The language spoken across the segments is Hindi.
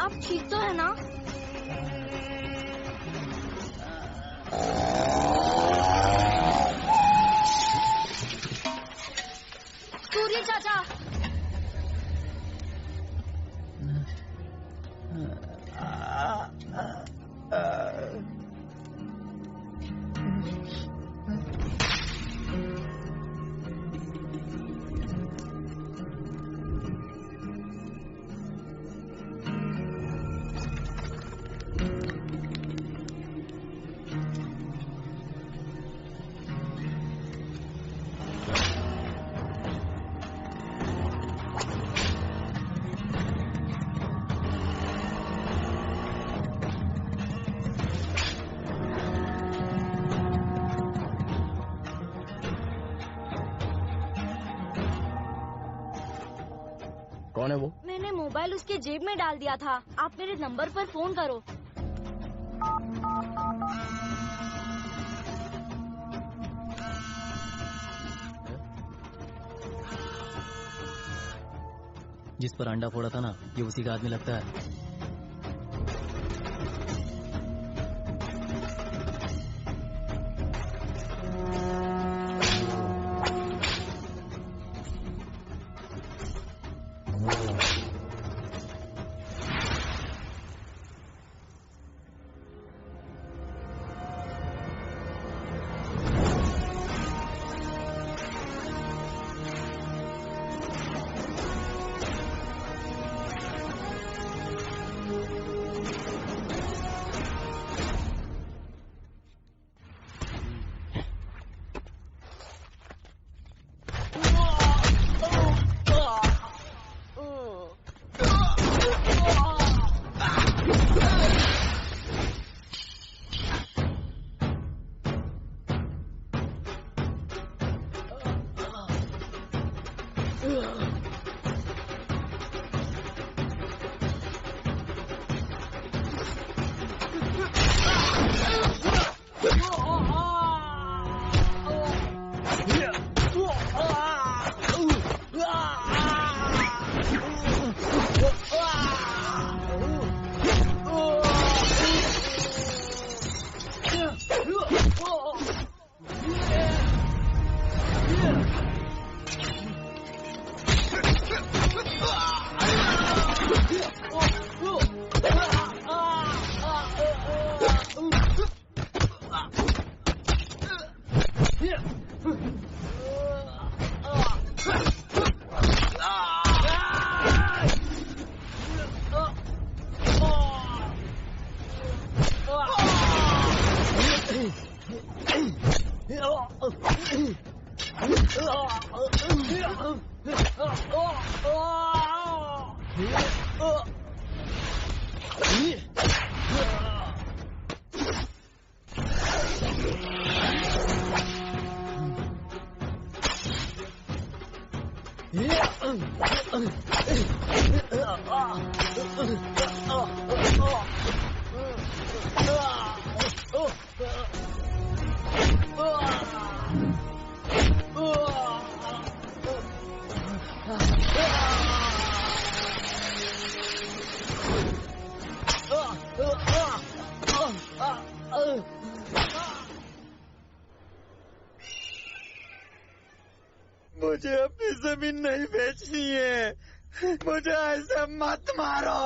आप ठीक तो है ना? सूर्य चाचा। कौन है वो? मैंने मोबाइल उसके जेब में डाल दिया था। आप मेरे नंबर पर फोन करो। जिस पर अंडा फोड़ा था ना, ये उसी का आदमी लगता है। मुझे अपनी जमीन नहीं बेचनी है, मुझे ऐसे मत मारो।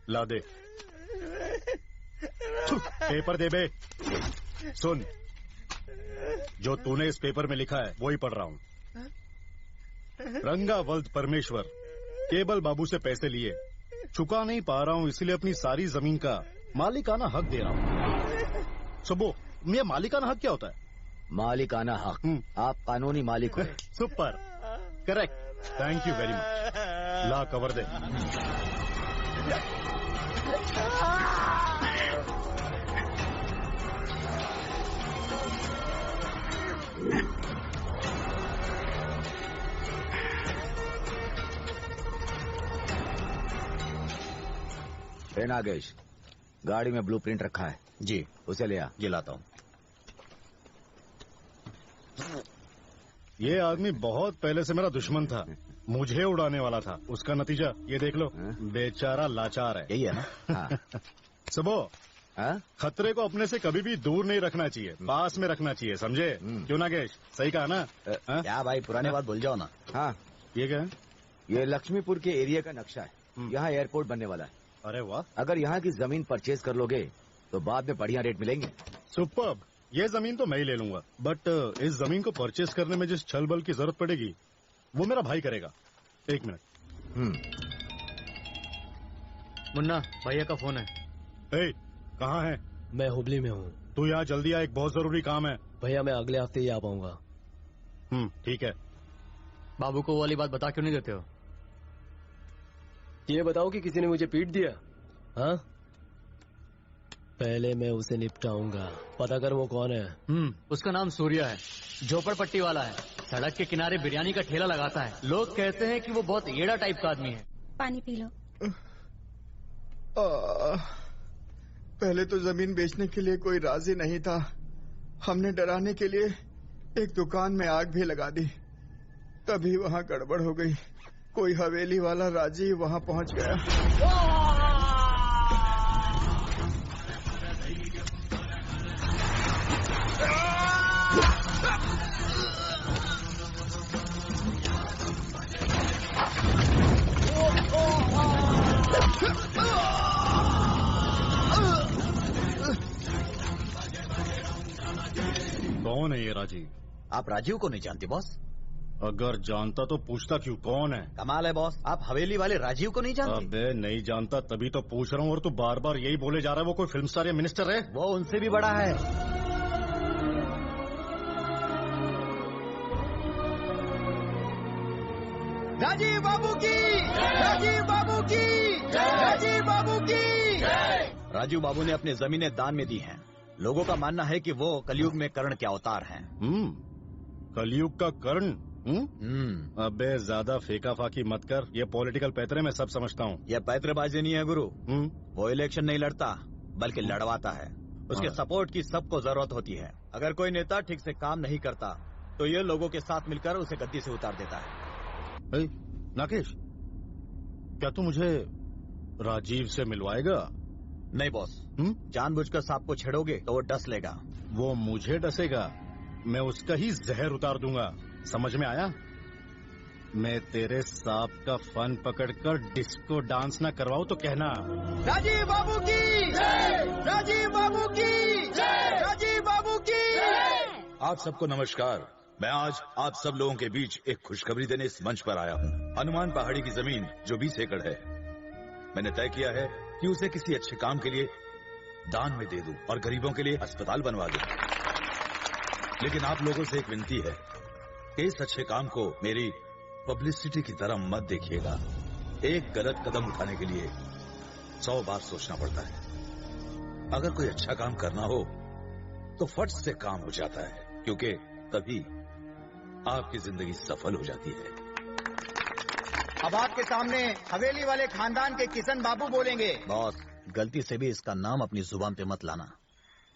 ला दे पेपर दे बे। सुन, जो तूने इस पेपर में लिखा है वो ही पढ़ रहा हूँ। रंगा वल्द परमेश्वर केबल बाबू से पैसे लिए, चुका नहीं पा रहा हूँ, इसलिए अपनी सारी जमीन का मालिकाना हक दे रहा हूँ। सुबो, ये मालिकाना हक क्या होता है? मालिकाना हक, आप कानूनी मालिक हो। Super, correct, thank you very much. ला कवर दे। नागेश, गाड़ी में ब्लूप्रिंट रखा है। जी उसे ले आ। ये लाता हूँ। ये आदमी बहुत पहले से मेरा दुश्मन था, मुझे उड़ाने वाला था। उसका नतीजा ये देख लो, बेचारा लाचार है। यही है ना? हाँ। सबो, हाँ? खतरे को अपने से कभी भी दूर नहीं रखना चाहिए, पास में रखना चाहिए, समझे? क्यों नागेश, सही कहा ना? क्या भाई, पुराने बात भूल जाओ ना। हाँ, ये क्या है? ये लक्ष्मीपुर के एरिया का नक्शा है। यहाँ एयरपोर्ट बनने वाला है। अरे वाह, अगर यहाँ की जमीन परचेज कर लोगे तो बाद में बढ़िया रेट मिलेंगे। सुपर्ब। ये जमीन तो मैं ही ले लूंगा, बट इस जमीन को परचेज करने में जिस छल बल की जरूरत पड़ेगी वो मेरा भाई करेगा। एक मिनट। मुन्ना, भैया का फोन है। ए, कहाँ है? मैं हुबली में हूँ। तू यहाँ जल्दी आ, एक बहुत जरूरी काम है। भैया मैं अगले हफ्ते ही आ पाऊंगा। ठीक है। बाबू को वो वाली बात बता क्यों नहीं देते हो? ये बताओ कि किसी ने मुझे पीट दिया। हाँ, पहले मैं उसे निपटाऊंगा। पता कर वो कौन है। उसका नाम सूर्या है, झोपड़पट्टी वाला है, सड़क के किनारे बिरयानी का ठेला लगाता है। लोग कहते हैं कि वो बहुत येड़ा टाइप का आदमी है। पानी पी लो। पहले तो जमीन बेचने के लिए कोई राजी नहीं था। हमने डराने के लिए एक दुकान में आग भी लगा दी। तभी वहाँ गड़बड़ हो गई। कोई हवेली वाला राजी वहाँ पहुँच गया। कौन है ये राजीव? आप राजीव को नहीं जानते बॉस? अगर जानता तो पूछता क्यों, कौन है? कमाल है बॉस, आप हवेली वाले राजीव को नहीं जानते? अबे नहीं जानता तभी तो पूछ रहा हूँ, और तू बार बार यही बोले जा रहा है वो कोई फिल्म स्टार या मिनिस्टर है? वो उनसे भी बड़ा है। राजीव बाबू की, राजीव बाबू की, राजीव बाबू की। राजीव बाबू ने अपनी जमीनें दान में दी हैं। लोगों का मानना है कि वो कलयुग में कर्ण के अवतार हैं। कलयुग का कर्ण? अबे ज्यादा फेंका फाकी मत कर, ये पॉलिटिकल पैतरे मैं सब समझता हूँ। ये पैतरेबाजी नहीं है गुरु। वो इलेक्शन नहीं लड़ता बल्कि लड़वाता है। उसके सपोर्ट की सबको जरूरत होती है। अगर कोई नेता ठीक से काम नहीं करता तो ये लोगों के साथ मिलकर उसे गद्दी से उतार देता है। नागेश, क्या तू मुझे राजीव से मिलवाएगा? नहीं बॉस, जानबूझकर सांप को छेड़ोगे तो वो डस लेगा। वो मुझे डसेगा, मैं उसका ही जहर उतार दूंगा। समझ में आया? मैं तेरे सांप का फन पकड़कर डिस्को डांस ना करवाऊं तो कहना। राजीव बाबू की, राजीव बाबू की, राजीव बाबू की। आप सबको नमस्कार। मैं आज आप सब लोगों के बीच एक खुशखबरी देने इस मंच पर आया हूँ। हनुमान पहाड़ी की जमीन जो 20 एकड़ है, मैंने तय किया है कि उसे किसी अच्छे काम के लिए दान में दे दूं और गरीबों के लिए अस्पताल बनवा दूं। लेकिन आप लोगों से एक विनती है कि इस अच्छे काम को मेरी पब्लिसिटी की तरह मत देखिएगा। एक गलत कदम उठाने के लिए 100 बार सोचना पड़ता है। अगर कोई अच्छा काम करना हो तो फट से काम हो जाता है, क्योंकि तभी आपकी जिंदगी सफल हो जाती है। अब आपके सामने हवेली वाले खानदान के किशन बाबू बोलेंगे। बॉस, गलती से भी इसका नाम अपनी जुबान पे मत लाना,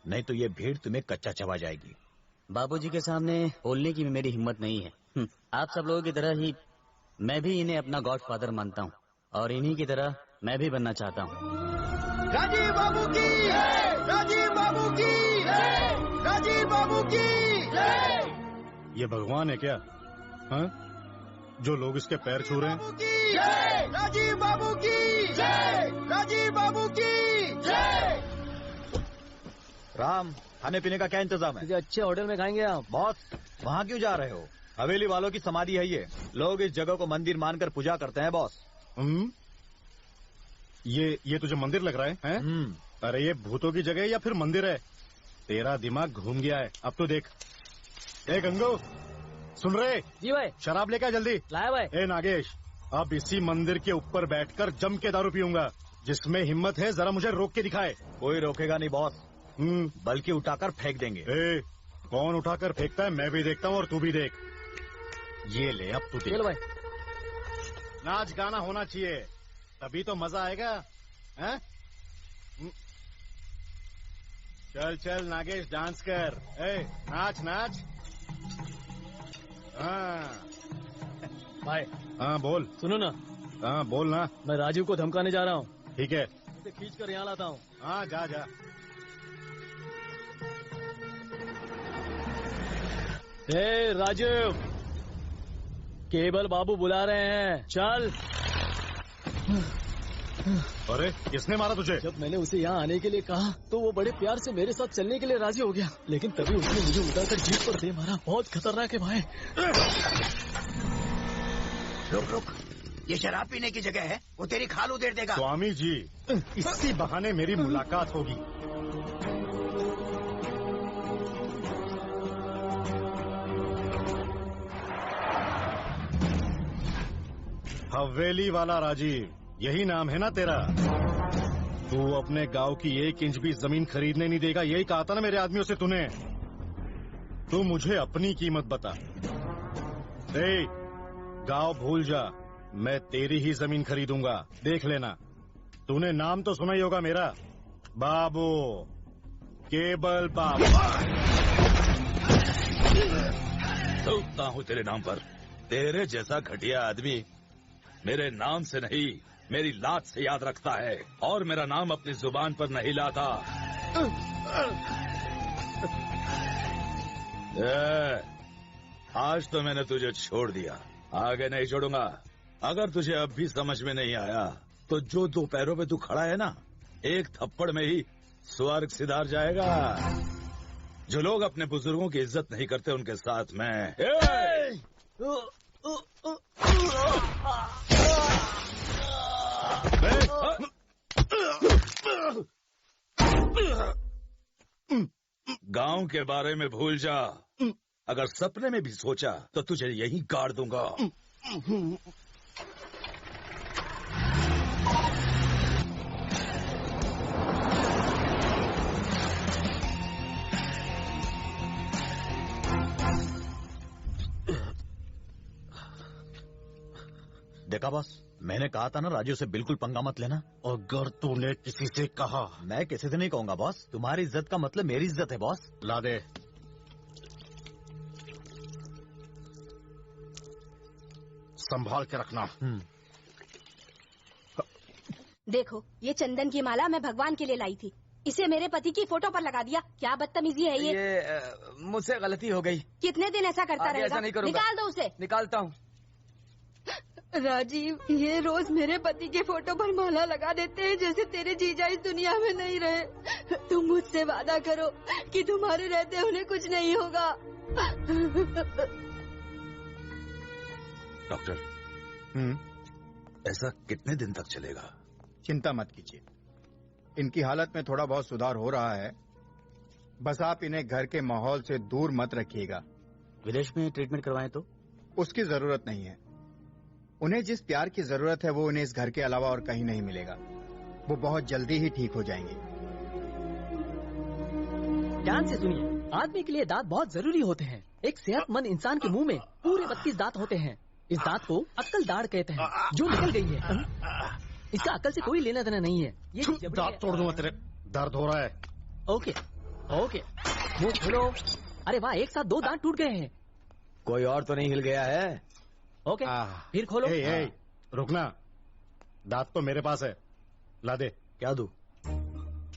नहीं तो ये भीड़ तुम्हें कच्चा चबा जाएगी। बाबूजी के सामने बोलने की भी मेरी हिम्मत नहीं है। आप सब लोगों की तरह ही मैं भी इन्हें अपना गॉडफादर मानता हूँ और इन्हीं की तरह मैं भी बनना चाहता हूँ। राजीव बाबू की, राजीव बाबू की, राजीव बाबू की। ये भगवान है क्या? हाँ? जो लोग इसके पैर छू रहे हैं? राजीव बाबू की, राजीव बाबू की। राम, खाने पीने का क्या इंतजाम है? किसी अच्छे होटल में खाएंगे आप? बॉस, वहाँ क्यों जा रहे हो? हवेली वालों की समाधि है ये। लोग इस जगह को मंदिर मानकर पूजा करते हैं बॉस। ये तुझे मंदिर लग रहा है? अरे ये भूतों की जगह है या फिर मंदिर है? तेरा दिमाग घूम गया है। अब तो देख। ए गंगू, सुन रहे? जी भाई। शराब लेकर जल्दी लाया भाई। ए नागेश, अब इसी मंदिर के ऊपर बैठकर जम के दारू पीऊंगा। जिसमें हिम्मत है जरा मुझे रोक के दिखाए। कोई रोकेगा नहीं बॉस, बल्कि उठाकर फेंक देंगे। कौन उठाकर फेंकता है मैं भी देखता हूँ और तू भी देख। ये ले अब तू देख। चलो भाई, नाच गाना होना चाहिए तभी तो मजा आएगा। हैं? चल चल नागेश डांस कर। नाच नाच। हाँ भाई हाँ बोल। सुनो ना, हाँ बोल ना। मैं राजीव को धमकाने जा रहा हूँ। ठीक है। इसे खींच कर यहाँ लाता हूँ। हाँ जा जा। राजीव, केबल बाबू बुला रहे हैं, चल। अरे किसने मारा तुझे? जब मैंने उसे यहाँ आने के लिए कहा तो वो बड़े प्यार से मेरे साथ चलने के लिए राजी हो गया, लेकिन तभी उसने मुझे उठाकर जीप पर दे मारा। बहुत खतरनाक है भाई। रुक रुक, ये शराब पीने की जगह है, वो तेरी खाल उधेड़ देगा। स्वामी जी, इसी बहाने मेरी मुलाकात होगी। हवेली वाला राजीव, यही नाम है ना तेरा? तू अपने गांव की 1 इंच भी जमीन खरीदने नहीं देगा, यही कहा था ना मेरे आदमियों से तूने। तू मुझे अपनी कीमत बता। गांव भूल जा, मैं तेरी ही जमीन खरीदूंगा, देख लेना। तूने नाम तो सुना ही होगा मेरा, बाबू, केबल बाबू। थूकता हूँ तेरे नाम पर। तेरे जैसा घटिया आदमी मेरे नाम से नहीं, मेरी लात से याद रखता है, और मेरा नाम अपनी जुबान पर नहीं लाता। आज तो मैंने तुझे छोड़ दिया, आगे नहीं छोड़ूंगा। अगर तुझे अब भी समझ में नहीं आया तो जो 2 पैरों पे तू खड़ा है ना, एक थप्पड़ में ही स्वर्ग सिधार जाएगा। जो लोग अपने बुजुर्गों की इज्जत नहीं करते उनके साथ मैं गांव के बारे में भूल जा। अगर सपने में भी सोचा तो तुझे यहीं गाड़ दूंगा। देखा बॉस, मैंने कहा था ना राजू से बिल्कुल पंगा मत लेना। अगर तूने किसी से कहा। मैं किसी से नहीं कहूंगा बॉस, तुम्हारी इज्जत का मतलब मेरी इज्जत है बॉस। ला दे। संभाल के रखना। देखो, ये चंदन की माला मैं भगवान के लिए लाई थी, इसे मेरे पति की फोटो पर लगा दिया। क्या बदतमीजी है ये मुझसे गलती हो गई। कितने दिन ऐसा करता रहेगा? ऐसा नहीं करूंगा। निकाल दो उसे। निकालता हूँ। राजीव, ये रोज मेरे पति के फोटो पर माला लगा देते हैं जैसे तेरे जीजा इस दुनिया में नहीं रहे। तुम मुझसे वादा करो कि तुम्हारे रहते उन्हें कुछ नहीं होगा। डॉक्टर, ऐसा कितने दिन तक चलेगा? चिंता मत कीजिए, इनकी हालत में थोड़ा बहुत सुधार हो रहा है। बस आप इन्हें घर के माहौल से दूर मत रखिएगा। विदेश में ट्रीटमेंट करवाएं तो? उसकी जरूरत नहीं है। उन्हें जिस प्यार की जरूरत है वो उन्हें इस घर के अलावा और कहीं नहीं मिलेगा। वो बहुत जल्दी ही ठीक हो जाएंगे। ध्यान से सुनिए, आदमी के लिए दांत बहुत जरूरी होते हैं। एक सेहतमंद इंसान के मुंह में पूरे 32 दांत होते हैं। इस दांत को अक्ल दाढ़ कहते हैं, जो निकल गई है। इसका अकल से कोई लेना देना नहीं है। ये दांत तोड़ दूंगा तेरे, दर्द हो रहा है। ओके ओके, मुंह खोलो। अरे वाह, एक साथ 2 दांत टूट गए हैं। कोई और तो नहीं हिल गया है? ओके, फिर खोलो। रुकना, दांत तो मेरे पास है, ला दे। क्या दूं?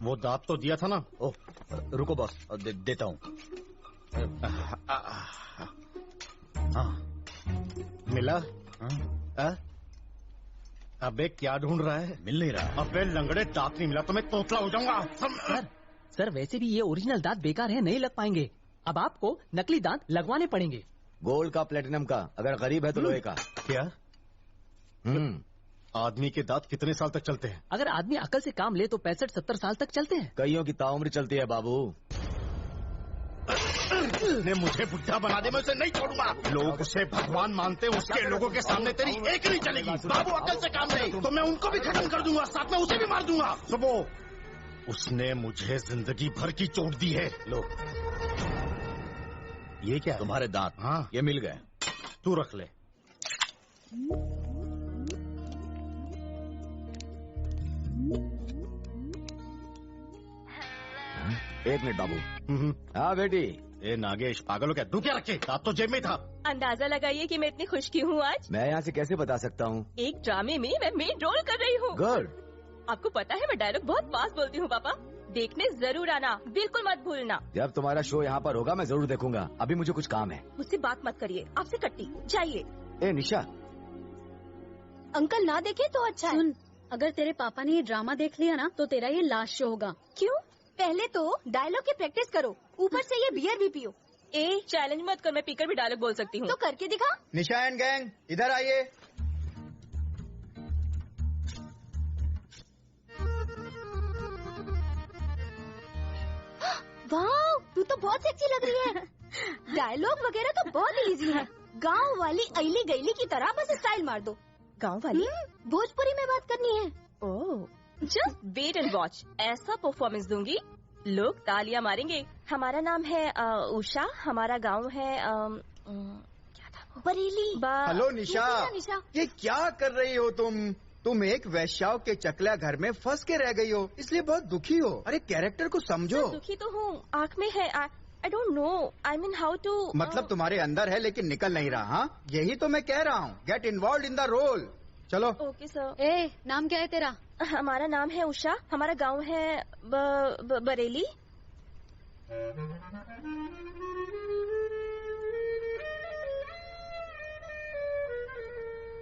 वो दांत तो दिया था ना। ओह, रुको बॉस, देता हूँ। मिला? हाँ? अबे क्या ढूंढ रहा है? मिल नहीं रहा। अबे लंगड़े, दांत नहीं मिला तो मैं तोतला हो जाऊंगा। सर वैसे भी ये ओरिजिनल दांत बेकार है, नहीं लग पाएंगे। अब आपको नकली दांत लगवाने पड़ेंगे। गोल्ड का, प्लेटिनम का, अगर गरीब है तो लोहे का। क्या? आदमी के दांत कितने साल तक चलते हैं? अगर आदमी अकल से काम ले तो 65-70 साल तक चलते हैं। कईयों की ताउम्र चलती है बाबू। ने मुझे बुढ़ा बना दे, मैं उसे नहीं छोड़ूंगा। लोग उसे भगवान मानते हैं, उसके लोगों के सामने तेरी एक नहीं चलेगी। बाबू अकल से काम नहीं तो मैं उनको भी खत्म कर दूंगा, साथ में उसे भी मार दूंगा। सुबह उसने मुझे जिंदगी भर की चोट दी है। लो ये क्या है? तुम्हारे दांत। हाँ ये मिल गए। तू रख ले। एक मिनट बाबू। हाँ बेटी। ए नागेश, पागल हो क्या? तू क्या रखे? दांत तो जेब में था। अंदाजा लगाइए कि मैं इतनी खुश क्यों हूँ आज। मैं यहाँ से कैसे बता सकता हूँ? एक ड्रामे में मैं मेन रोल कर रही हूँ। गुड। आपको पता है मैं डायलॉग बहुत फास्ट बोलती हूँ पापा। देखने जरूर आना, बिल्कुल मत भूलना। जब तुम्हारा शो यहाँ पर होगा मैं जरूर देखूंगा। अभी मुझे कुछ काम है। मुझसे बात मत करिए, आपसे कट्टी। जाइए। ए निशा। अंकल ना देखे तो अच्छा है। सुन, अगर तेरे पापा ने ये ड्रामा देख लिया ना तो तेरा ये लास्ट शो होगा। क्यों? पहले तो डायलॉग की प्रैक्टिस करो, ऊपर से ये बियर भी पियो। ए चैलेंज मत कर, मैं पीकर भी डायलॉग बोल सकती हूँ। तो करके दिखा। निशा एंड गैंग इधर आइए। वाह, तू तो बहुत सेक्सी लग रही है। डायलॉग वगैरह तो बहुत इजी है। गांव वाली अली गैली की तरह बस स्टाइल मार दो। गाँव वाली? भोजपुरी में बात करनी है। ओह, जस्ट वेट एंड वॉच। ऐसा परफॉर्मेंस दूंगी लोग तालियां मारेंगे। हमारा नाम है उषा, हमारा गांव है क्या था वो? बरेली। हेलो निशा। निशा, ये क्या कर रही हो तुम एक वैश्याओं के चकला घर में फंस के रह गई हो, इसलिए बहुत दुखी हो। अरे कैरेक्टर को समझो। दुखी तो हूँ, आँख में है। I don't know, I mean how to. मतलब तुम्हारे अंदर है लेकिन निकल नहीं रहा। हाँ, यही तो मैं कह रहा हूँ। Get involve in the role. चलो। Okay sir. ए, नाम क्या है तेरा? हमारा नाम है उषा, हमारा गांव है बरेली।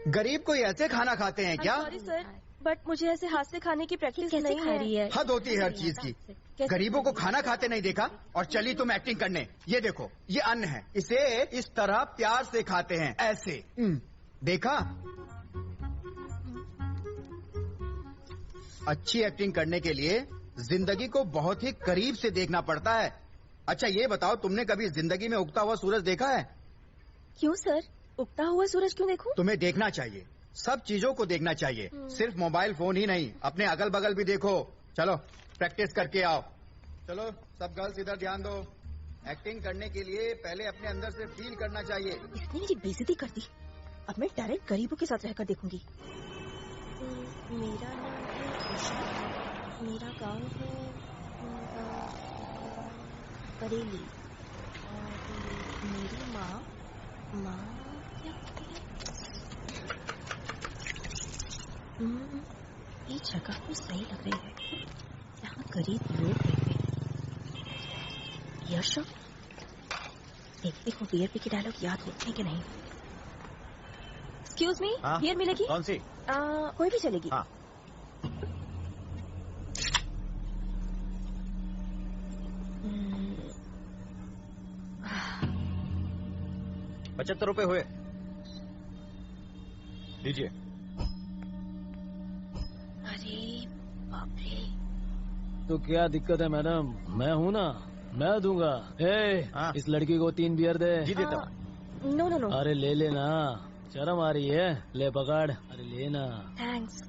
गरीब कोई ऐसे खाना खाते हैं क्या? सॉरी सर, बट मुझे ऐसे हाथ से खाने की प्रैक्टिस नहीं खा रही है? हद होती है हर चीज की। गरीबों को खाना खाते नहीं देखा और चली तुम एक्टिंग करने। ये देखो, ये अन्न है, इसे इस तरह प्यार से खाते हैं, ऐसे। देखा? अच्छी एक्टिंग करने के लिए जिंदगी को बहुत ही करीब से देखना पड़ता है। अच्छा ये बताओ, तुमने कभी जिंदगी में उगता हुआ सूरज देखा है? क्यों सर, उगता हुआ सूरज क्यों देखूं? तुम्हें देखना चाहिए, सब चीजों को देखना चाहिए, सिर्फ मोबाइल फोन ही नहीं, अपने अगल बगल भी देखो। चलो प्रैक्टिस करके आओ। चलो सब गर्ल्स इधर ध्यान दो। एक्टिंग करने के लिए पहले अपने अंदर से फील करना चाहिए। इसने मेरी बेइज्जती कर दी, अब मैं डायरेक्ट गरीबों के साथ रहकर देखूंगी। मेरा नाम है उषा, मेरा गांव है बरेली, और मेरी माँ क्या कहती है? ये जगह तो सही लग रही है, यहाँ गरीब लोग रहते हैं। यश, देखते हो बियर पी के डायलॉग याद होते हैं कि नहीं। एक्सक्यूज मी, बियर मिलेगी? कौन सी? कोई भी चलेगी। हाँ। 75 रुपए हुए, लीजिए। अरे बाप रे। तो क्या दिक्कत है मैडम, मैं हूँ ना, मैं दूंगा। इस लड़की को 3 बियर दे। जी देता हूँ। No no no. अरे ले लेना, शर्म आ रही है, ले पकड़। अरे लेना। थैंक्स।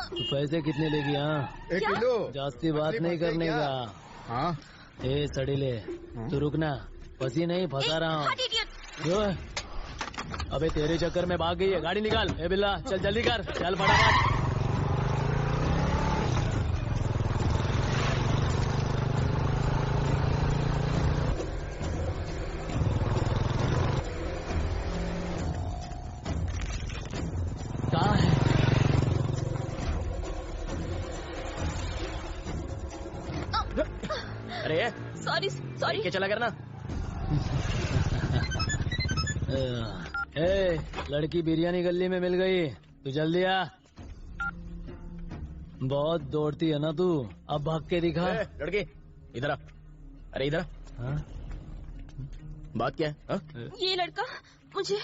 तू पैसे कितने लेगी? हाँ 1 किलो। जास्ती बात नहीं करने का। हाँ सड़ीले, तू रुकना, फंसी नहीं, फंसा रहा हूँ। क्यों? अबे तेरे चक्कर में भाग गई है, गाड़ी निकाल। ए बिल्ला चल जल्दी कर, चल फटाफट। कहाँ है? अरे सॉरी सॉरी। क्या चला करना। लड़की बिरयानी गली में मिल गई, तू जल्दी आ। बहुत दौड़ती है ना तू, अब भाग के दिखा। लड़की इधर आ। अरे इधर। बात क्या है? ये लड़का मुझे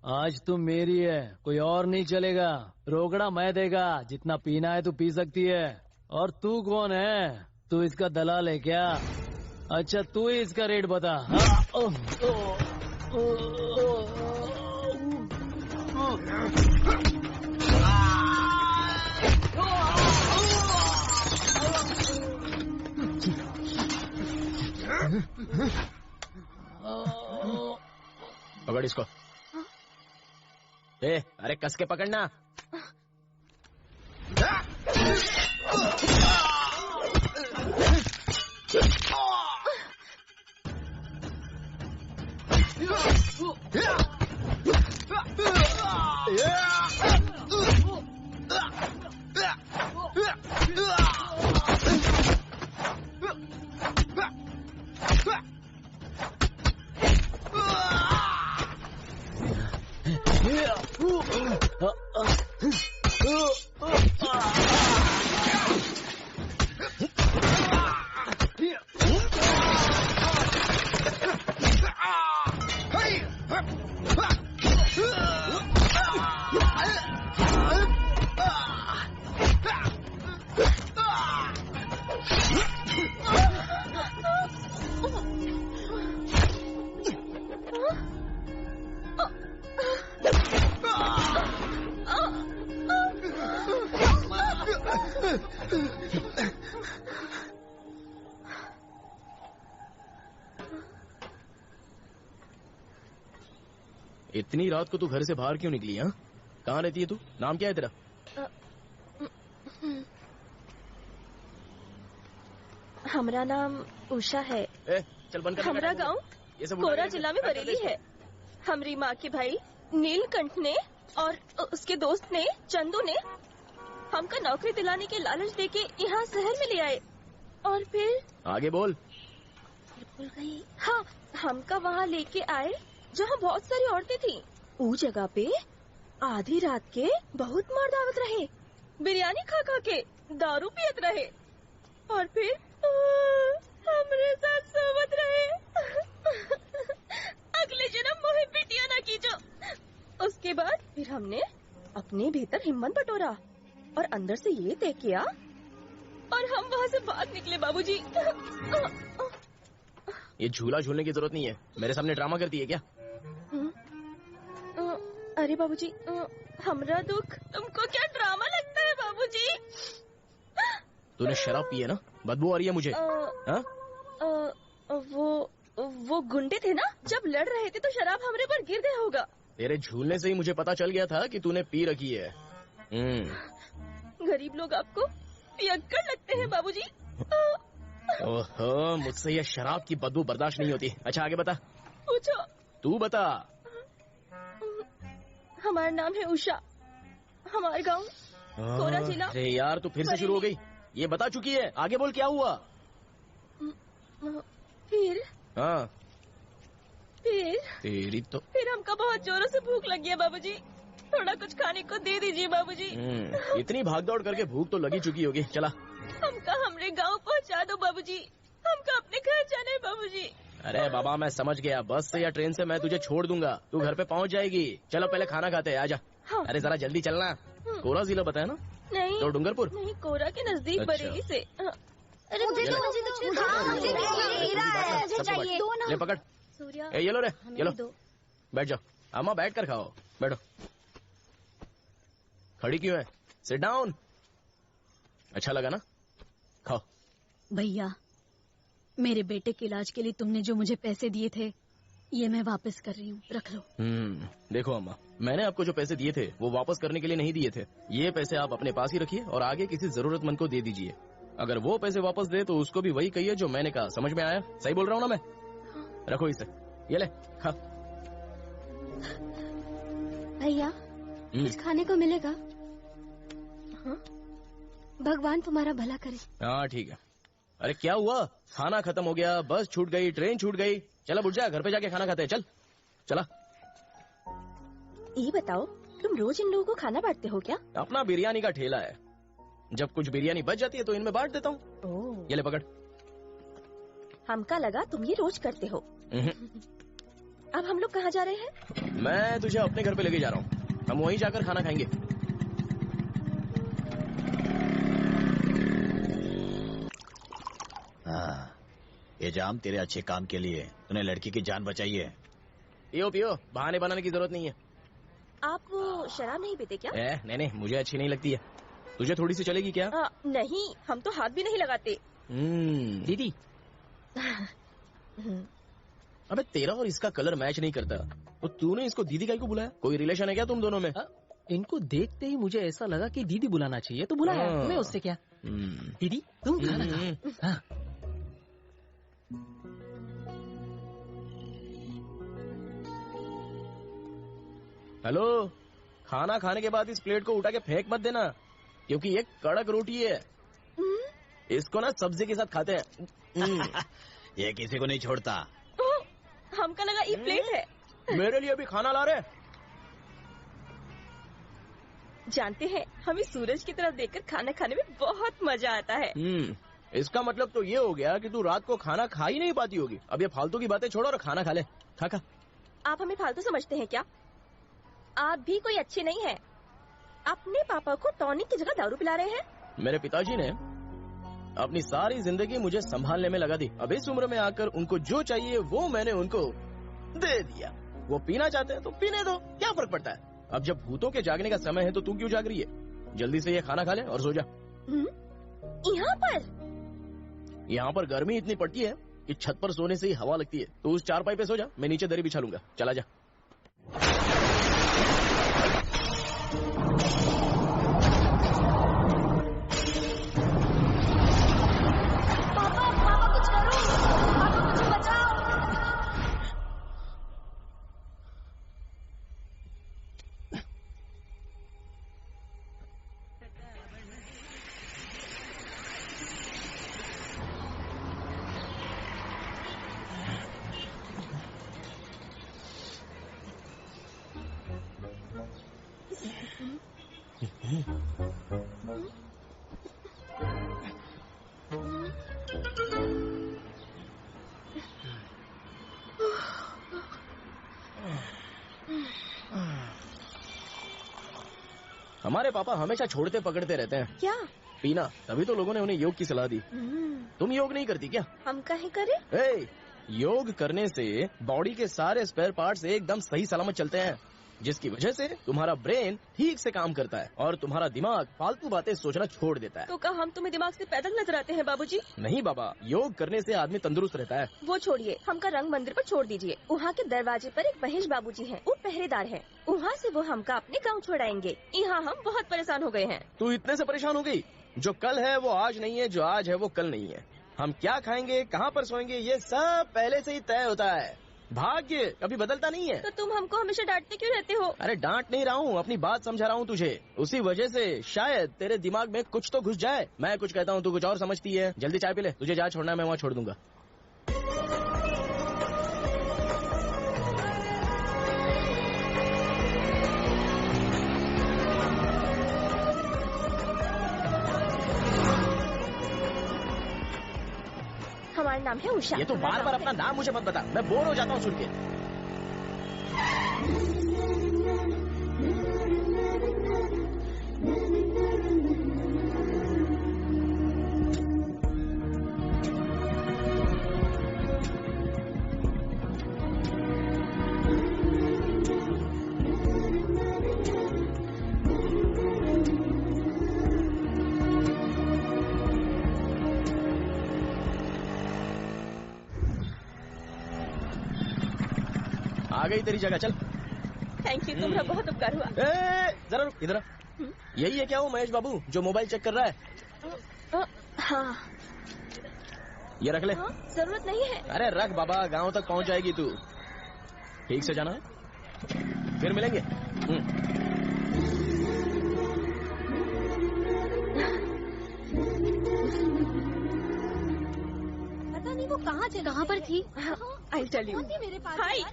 आज तुम मेरी है, कोई और नहीं चलेगा। रोकड़ा मैं देगा, जितना पीना है तू पी सकती है। और तू कौन है? तू इसका दलाल है क्या? अच्छा तू ही इसका रेट बता। पकड़ इसको। अरे कस के पकड़ना। इतनी रात को तू घर से बाहर क्यों निकली? हाँ, कहाँ रहती है तू? नाम क्या है तेरा? हमारा नाम उषा है। चल बंद कर। हमारा गांव कोरा जिला में बरेली है। हमारी माँ के भाई नीलकंठ ने और उसके दोस्त ने चंदू ने हमका नौकरी दिलाने के लालच देके यहाँ शहर में ले आए और फिर आगे बोल। भूल गई। हाँ, हमका वहाँ लेके आए जहाँ बहुत सारी औरतें थी। उस जगह पे आधी रात के बहुत मार दावत रहे, बिरयानी खा खा के दारू पियत रहे और फिर हमरे साथ सोवत रहे। अगले जन्म मोहे बिटिया ना कीजो। उसके बाद फिर हमने अपने भीतर हिम्मत बटोरा और अंदर से ये तय किया और हम वहाँ से भाग निकले। बाबूजी, ये झूला झूलने की जरूरत नहीं है। मेरे सामने ड्रामा करती है क्या? अरे बाबूजी, हमरा दुख तुमको क्या ड्रामा लगता है? बाबूजी, तूने शराब पी है ना? बदबू आ रही है मुझे। वो गुंडे थे ना, जब लड़ रहे थे तो शराब हमरे पर गिर गया होगा। तेरे झूलने से ही मुझे पता चल गया था कि तूने पी रखी है। गरीब लोग आपको पियक्कड़ लगते हैं बाबूजी। ओहो, मुझसे ये शराब की बदबू बर्दाश्त नहीं होती। अच्छा आगे बता। पूछो। तू बता। हमारा नाम है उषा, हमारा गांव कोरा जिला। अरे यार, तू फिर से शुरू हो गई। ये बता चुकी है, आगे बोल क्या हुआ? फिर हाँ, फिर तेरी तो फिर हमका बहुत जोरों से भूख लगी है बाबूजी, थोड़ा कुछ खाने को दे दीजिए बाबूजी। इतनी भागदौड़ करके भूख तो लगी चुकी होगी। चला, हमका हमरे गांव पहुंचा दो बाबूजी, हमका अपने घर जाना है बाबूजी। अरे बाबा, मैं समझ गया। बस से या ट्रेन से मैं तुझे छोड़ दूंगा, तू घर पे पहुंच जाएगी। चलो पहले खाना खाते हैं, आजा। हाँ। अरे जरा जल्दी चलना। कोरा जिला बताया ना? नहीं तो डूंगरपुर नहीं, कोरा के नजदीक। अच्छा। बरेली से। अरे मुझे चाहिए। ले पकड़। सूर्या, ये लो रे, ये लो। बैठ जाओ अम्मा, बैठ कर खाओ। बैठो। खड़ी क्यों है? Sit down. अच्छा लगा ना? खाओ। भैया, मेरे बेटे के इलाज के लिए तुमने जो मुझे पैसे दिए थे, ये मैं वापस कर रही हूँ, रख लो। देखो अम्मा, मैंने आपको जो पैसे दिए थे वो वापस करने के लिए नहीं दिए थे। ये पैसे आप अपने पास ही रखिए और आगे किसी जरूरतमंद को दे दीजिए। अगर वो पैसे वापस दे तो उसको भी वही कहिए जो मैंने कहा। समझ में आया? सही बोल रहा हूँ ना मैं? रखो इसे, ये ले खा। भैया, कुछ खाने को मिलेगा? हाँ? भगवान तुम्हारा भला करे। हाँ ठीक है। अरे क्या हुआ? खाना खत्म हो गया, बस छूट गई, ट्रेन छूट गई। चला बुढ़ जा, घर पे जाके खाना खाते हैं। चल चला। ये बताओ, तुम रोज इन लोगों को खाना बांटते हो क्या? अपना बिरयानी का ठेला है, जब कुछ बिरयानी बच जाती है तो इनमें बांट देता हूँ। ये ले पकड़। हमका लगा तुम ये रोज करते हो। अब हम लोग कहाँ जा रहे हैं? मैं तुझे अपने घर पे लेके जा रहा हूँ, हम वहीं जाकर खाना खाएंगे। हाँ, ये जाम तेरे अच्छे काम के लिए, तूने लड़की की जान बचाई है। पियो पियो, बहाने बनाने की जरूरत नहीं है। आप वो शराब नहीं पीते क्या? नहीं, मुझे अच्छी नहीं लगती है। तुझे थोड़ी सी चलेगी क्या? नहीं, हम तो हाथ भी नहीं लगाते। दीदी। अबे तेरा और इसका कलर मैच नहीं करता, तो तूने इसको दीदी काहे को बुलाया? कोई रिलेशन है क्या तुम दोनों में? इनको देखते ही मुझे ऐसा लगा कि दीदी बुलाना चाहिए, तो बुलाया। मैं उससे क्या? दीदी तुम खाना खाओ। हेलो, खाना खाने के बाद इस प्लेट को उठा के फेंक मत देना, क्योंकि ये कड़क रोटी है। इसको ना सब्जी के साथ खाते हैं। ये किसी को नहीं छोड़ता। हमको लगा ये प्लेट है। मेरे लिए भी खाना ला रहे। जानते हैं, हमें सूरज की तरफ देखकर खाना खाने में बहुत मजा आता है। इसका मतलब तो ये हो गया कि तू रात को खाना खा ही नहीं पाती होगी। अब ये फालतू की बातें छोड़ो और खाना खा ले। खा। आप हमें फालतू समझते हैं क्या? आप भी कोई अच्छे नहीं हैं। अपने पापा को टॉनिक की जगह दारू पिला रहे हैं। मेरे पिताजी ने अपनी सारी जिंदगी मुझे संभालने में लगा दी। अब इस उम्र में आकर उनको जो चाहिए वो मैंने उनको दे दिया। वो पीना चाहते हैं तो पीने दो, क्या फर्क पड़ता है? अब जब भूतों के जागने का समय है तो तू क्यों जाग रही है? जल्दी से ये खाना खा ले और सो जा। यहाँ पर गर्मी इतनी पड़ती है कि छत पर सोने से ही हवा लगती है। तो उस चारपाई पे सो जा, मैं नीचे दरी बिछा लूंगा। चला जा। हमारे पापा हमेशा छोड़ते पकड़ते रहते हैं। क्या? पीना। तभी तो लोगों ने उन्हें योग की सलाह दी। तुम योग नहीं करती क्या? हम काहे करें? योग करने से बॉडी के सारे स्पेयर पार्ट्स एकदम सही सलामत चलते हैं, जिसकी वजह से तुम्हारा ब्रेन ठीक से काम करता है और तुम्हारा दिमाग फालतू बातें सोचना छोड़ देता है। तो क्या हम तुम्हें दिमाग से पैदल नजर आते हैं बाबूजी? नहीं बाबा, योग करने से आदमी तंदुरुस्त रहता है। वो छोड़िए, हमका रंग मंदिर पर छोड़ दीजिए। वहाँ के दरवाजे पर एक महेश बाबूजी हैं, वो पहरेदार हैं। वहाँ से वो हमका अपने गाँव छोड़ाएंगे। यहाँ हम बहुत परेशान हो गए हैं। तू इतने से परेशान हो गई? जो कल है वो आज नहीं है, जो आज है वो कल नहीं है। हम क्या खाएंगे, कहाँ पर सोएंगे, ये सब पहले से ही तय होता है। भाग्य कभी बदलता नहीं है। तो तुम हमको हमेशा डांटते क्यों रहते हो? अरे डांट नहीं रहा हूँ, अपनी बात समझा रहा हूँ तुझे। उसी वजह से शायद तेरे दिमाग में कुछ तो घुस जाए। मैं कुछ कहता हूँ, तू कुछ और समझती है। जल्दी चाय पी ले, तुझे जहाँ छोड़ना है मैं वहाँ छोड़ दूंगा। हमारा नाम है उषा। ये तो बार बार अपना नाम मुझे मत बता, मैं बोर हो जाता हूँ सुन के। आ गई तेरी जगह, चल। थैंक यू, तुम्हारा बहुत उपकार हुआ। जरा रुक, इधर। यही है क्या वो महेश बाबू जो मोबाइल चेक कर रहा है? हाँ। ये रख ले। जरूरत नहीं है। अरे रख बाबा, गांव तक पहुंच जाएगी तू। ठीक से जाना है, फिर मिलेंगे। पता नहीं वो कहाँ पर थी। I'll tell you. मेरे पास। हाय,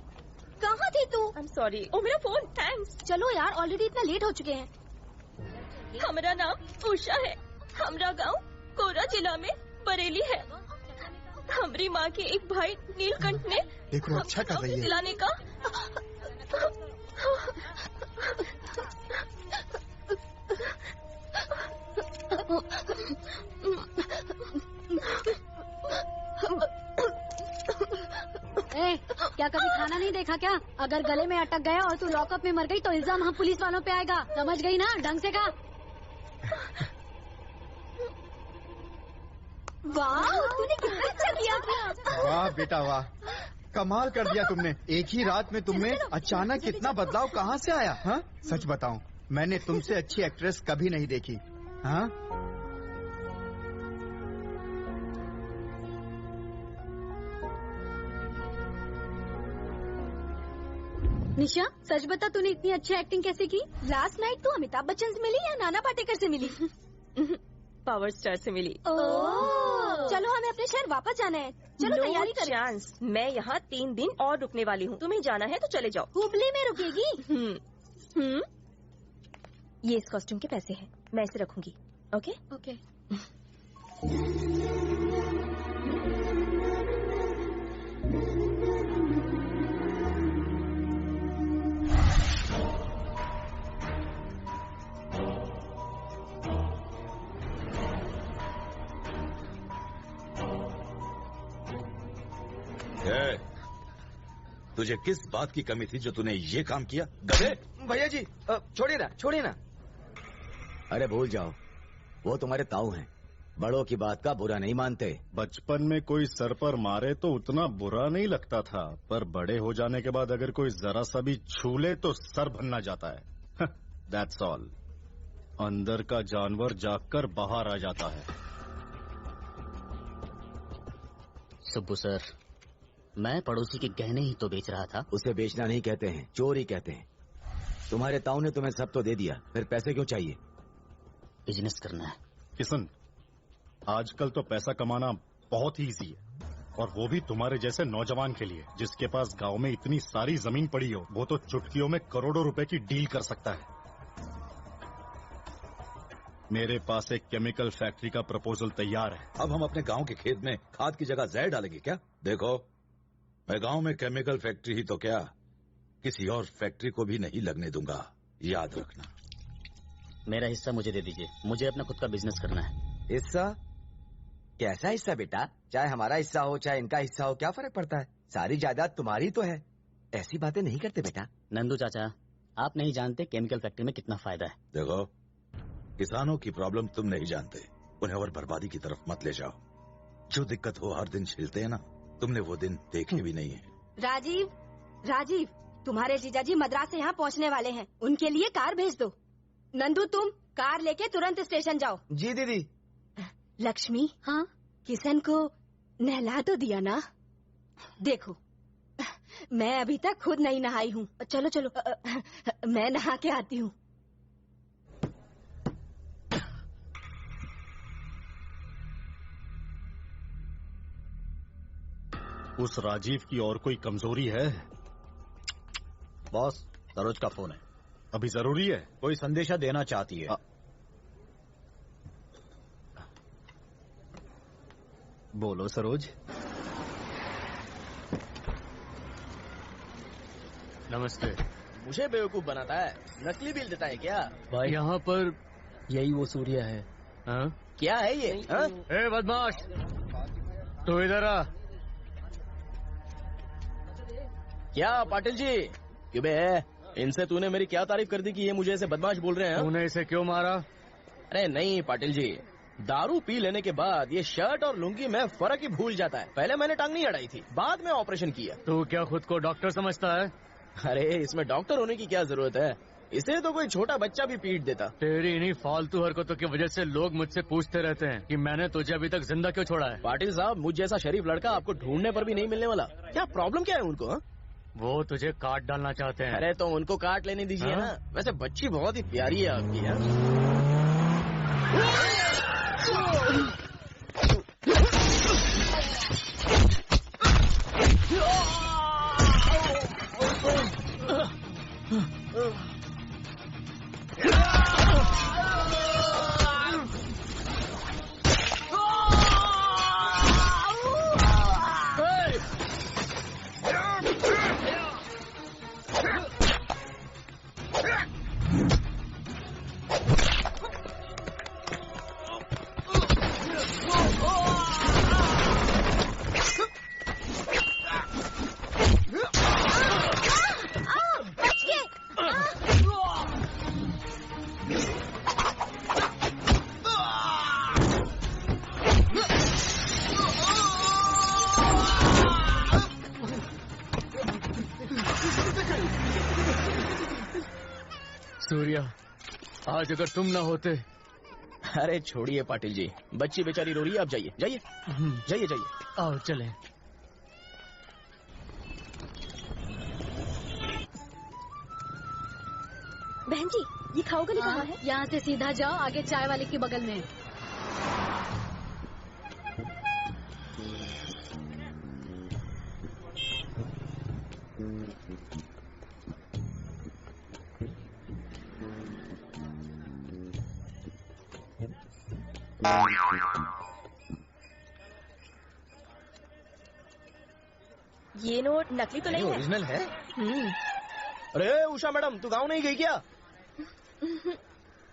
कहाँ थी तू? I'm sorry. ओ मेरा फोन, थैंक्स। चलो यार, ऑलरेडी इतना लेट हो चुके हैं। हमारा नाम उषा है। हमारा गांव कोरा जिला में बरेली है। हमारी माँ के एक भाई नीलकंठ ने देखो अच्छा कर रही है। दिलाने का क्या कभी खाना नहीं देखा क्या? अगर गले में अटक गया और तू लॉकअप में मर गई तो इल्जाम हम पुलिस वालों पे आएगा। समझ गई ना? ढंग से कहा। वाह, तूने कितना अच्छा किया। वाह बेटा वाह, कमाल कर दिया तुमने। एक ही रात में तुमने अचानक इतना बदलाव कहाँ से आया? हाँ, सच बताऊं, मैंने तुमसे अच्छी एक्ट्रेस कभी नहीं देखी। हाँ, निशा, सच बता, तूने इतनी अच्छी एक्टिंग कैसे की? लास्ट नाइट तू अमिताभ बच्चन से मिली या नाना पाटेकर से मिली? पावर स्टार से मिली। चलो हमें अपने शहर वापस जाना है। चलो तैयारी करें। चांस, मैं यहाँ 3 दिन और रुकने वाली हूँ। तुम्हें जाना है तो चले जाओ। हुबली में रुकेगी? ये इस कॉस्ट्यूम के पैसे हैं, मैं इसे रखूंगी। Okay okay. तुझे किस बात की कमी थी जो तूने ये काम किया? गधे! भैया जी छोड़िए ना, छोड़िए ना। अरे भूल जाओ, वो तुम्हारे ताऊ हैं, बड़ों की बात का बुरा नहीं मानते। बचपन में कोई सर पर मारे तो उतना बुरा नहीं लगता था, पर बड़े हो जाने के बाद अगर कोई जरा सा भी छू ले तो सर भन्ना जाता है। That's all. अंदर का जानवर जागकर बाहर आ जाता है। सुब्बू सर, मैं पड़ोसी के गहने ही तो बेच रहा था। उसे बेचना नहीं कहते हैं, चोरी कहते हैं। तुम्हारे ताऊ ने तुम्हें सब तो दे दिया, फिर पैसे क्यों चाहिए? बिजनेस करना है। किशन, आजकल तो पैसा कमाना बहुत ही इजी है, और वो भी तुम्हारे जैसे नौजवान के लिए, जिसके पास गांव में इतनी सारी जमीन पड़ी हो। वो तो चुटकियों में करोड़ों रुपए की डील कर सकता है। मेरे पास एक केमिकल फैक्ट्री का प्रपोजल तैयार है। अब हम अपने गांव के खेत में खाद की जगह जहर डालेंगे क्या? देखो, मैं गांव में केमिकल फैक्ट्री ही तो क्या, किसी और फैक्ट्री को भी नहीं लगने दूंगा, याद रखना। मेरा हिस्सा मुझे दे दीजिए, मुझे अपना खुद का बिजनेस करना है। हिस्सा? कैसा हिस्सा बेटा? चाहे हमारा हिस्सा हो चाहे इनका हिस्सा हो, क्या फर्क पड़ता है? सारी जायदाद तुम्हारी तो है। ऐसी बातें नहीं करते बेटा। नंदू चाचा, आप नहीं जानते केमिकल फैक्ट्री में कितना फायदा है। देखो, किसानों की प्रॉब्लम तुम नहीं जानते, उन्हें और बर्बादी की तरफ मत ले जाओ। जो दिक्कत हो हर दिन झेलते हैं ना, तुमने वो दिन देखे भी नहीं है। राजीव, तुम्हारे जीजाजी मद्रास से यहाँ पहुँचने वाले हैं, उनके लिए कार भेज दो। नंदू, तुम कार लेके तुरंत स्टेशन जाओ। जी दीदी। लक्ष्मी, हाँ, किशन को नहला तो दिया ना? देखो, मैं अभी तक खुद नहीं नहाई हूँ। चलो चलो, मैं नहा के आती हूँ। उस राजीव की और कोई कमजोरी है? बॉस, सरोज का फोन है। अभी जरूरी है? कोई संदेशा देना चाहती है। बोलो सरोज। नमस्ते। मुझे बेवकूफ बनाता है, नकली बिल देता है क्या? भाई, यहाँ पर यही वो सूर्य है। हाँ? क्या है ये? ए बदमाश, तू इधर आ। क्या पाटिल जी? क्यों बे, इनसे तूने मेरी क्या तारीफ कर दी कि ये मुझे ऐसे बदमाश बोल रहे हैं? तूने इसे क्यों मारा? अरे नहीं पाटिल जी, दारू पी लेने के बाद ये शर्ट और लुंगी में फर्क ही भूल जाता है। पहले मैंने टांग नहीं अड़ाई थी, बाद में ऑपरेशन किया। तू क्या खुद को डॉक्टर समझता है? अरे इसमें डॉक्टर होने की क्या जरूरत है, इसे तो कोई छोटा बच्चा भी पीट देता। तेरी इन्हीं फालतू हरकतों की वजह से लोग मुझसे पूछते रहते हैं कि मैंने तुझे अभी तक जिंदा क्यों छोड़ा है। पाटिल साहब, मुझ जैसा शरीफ लड़का आपको ढूंढने पर भी नहीं मिलने वाला। क्या प्रॉब्लम क्या है उनको? हा? वो तुझे काट डालना चाहते हैं। अरे तो उनको काट लेने दीजिए ना। वैसे बच्ची बहुत ही प्यारी है आपकी। है? शुक्रिया, आज अगर तुम न होते। अरे छोड़िए पाटिल जी, बच्ची बेचारी रो रही है, आप जाइए जाइए जाइए जाइए। आओ चले। बहन जी, ये खाओ गली कहाँ है? यहाँ से सीधा जाओ, आगे चाय वाले के बगल में। ये नोट नकली तो नहीं है? ओरिजिनल है। अरे उषा मैडम, तू गाँव नहीं गई क्या?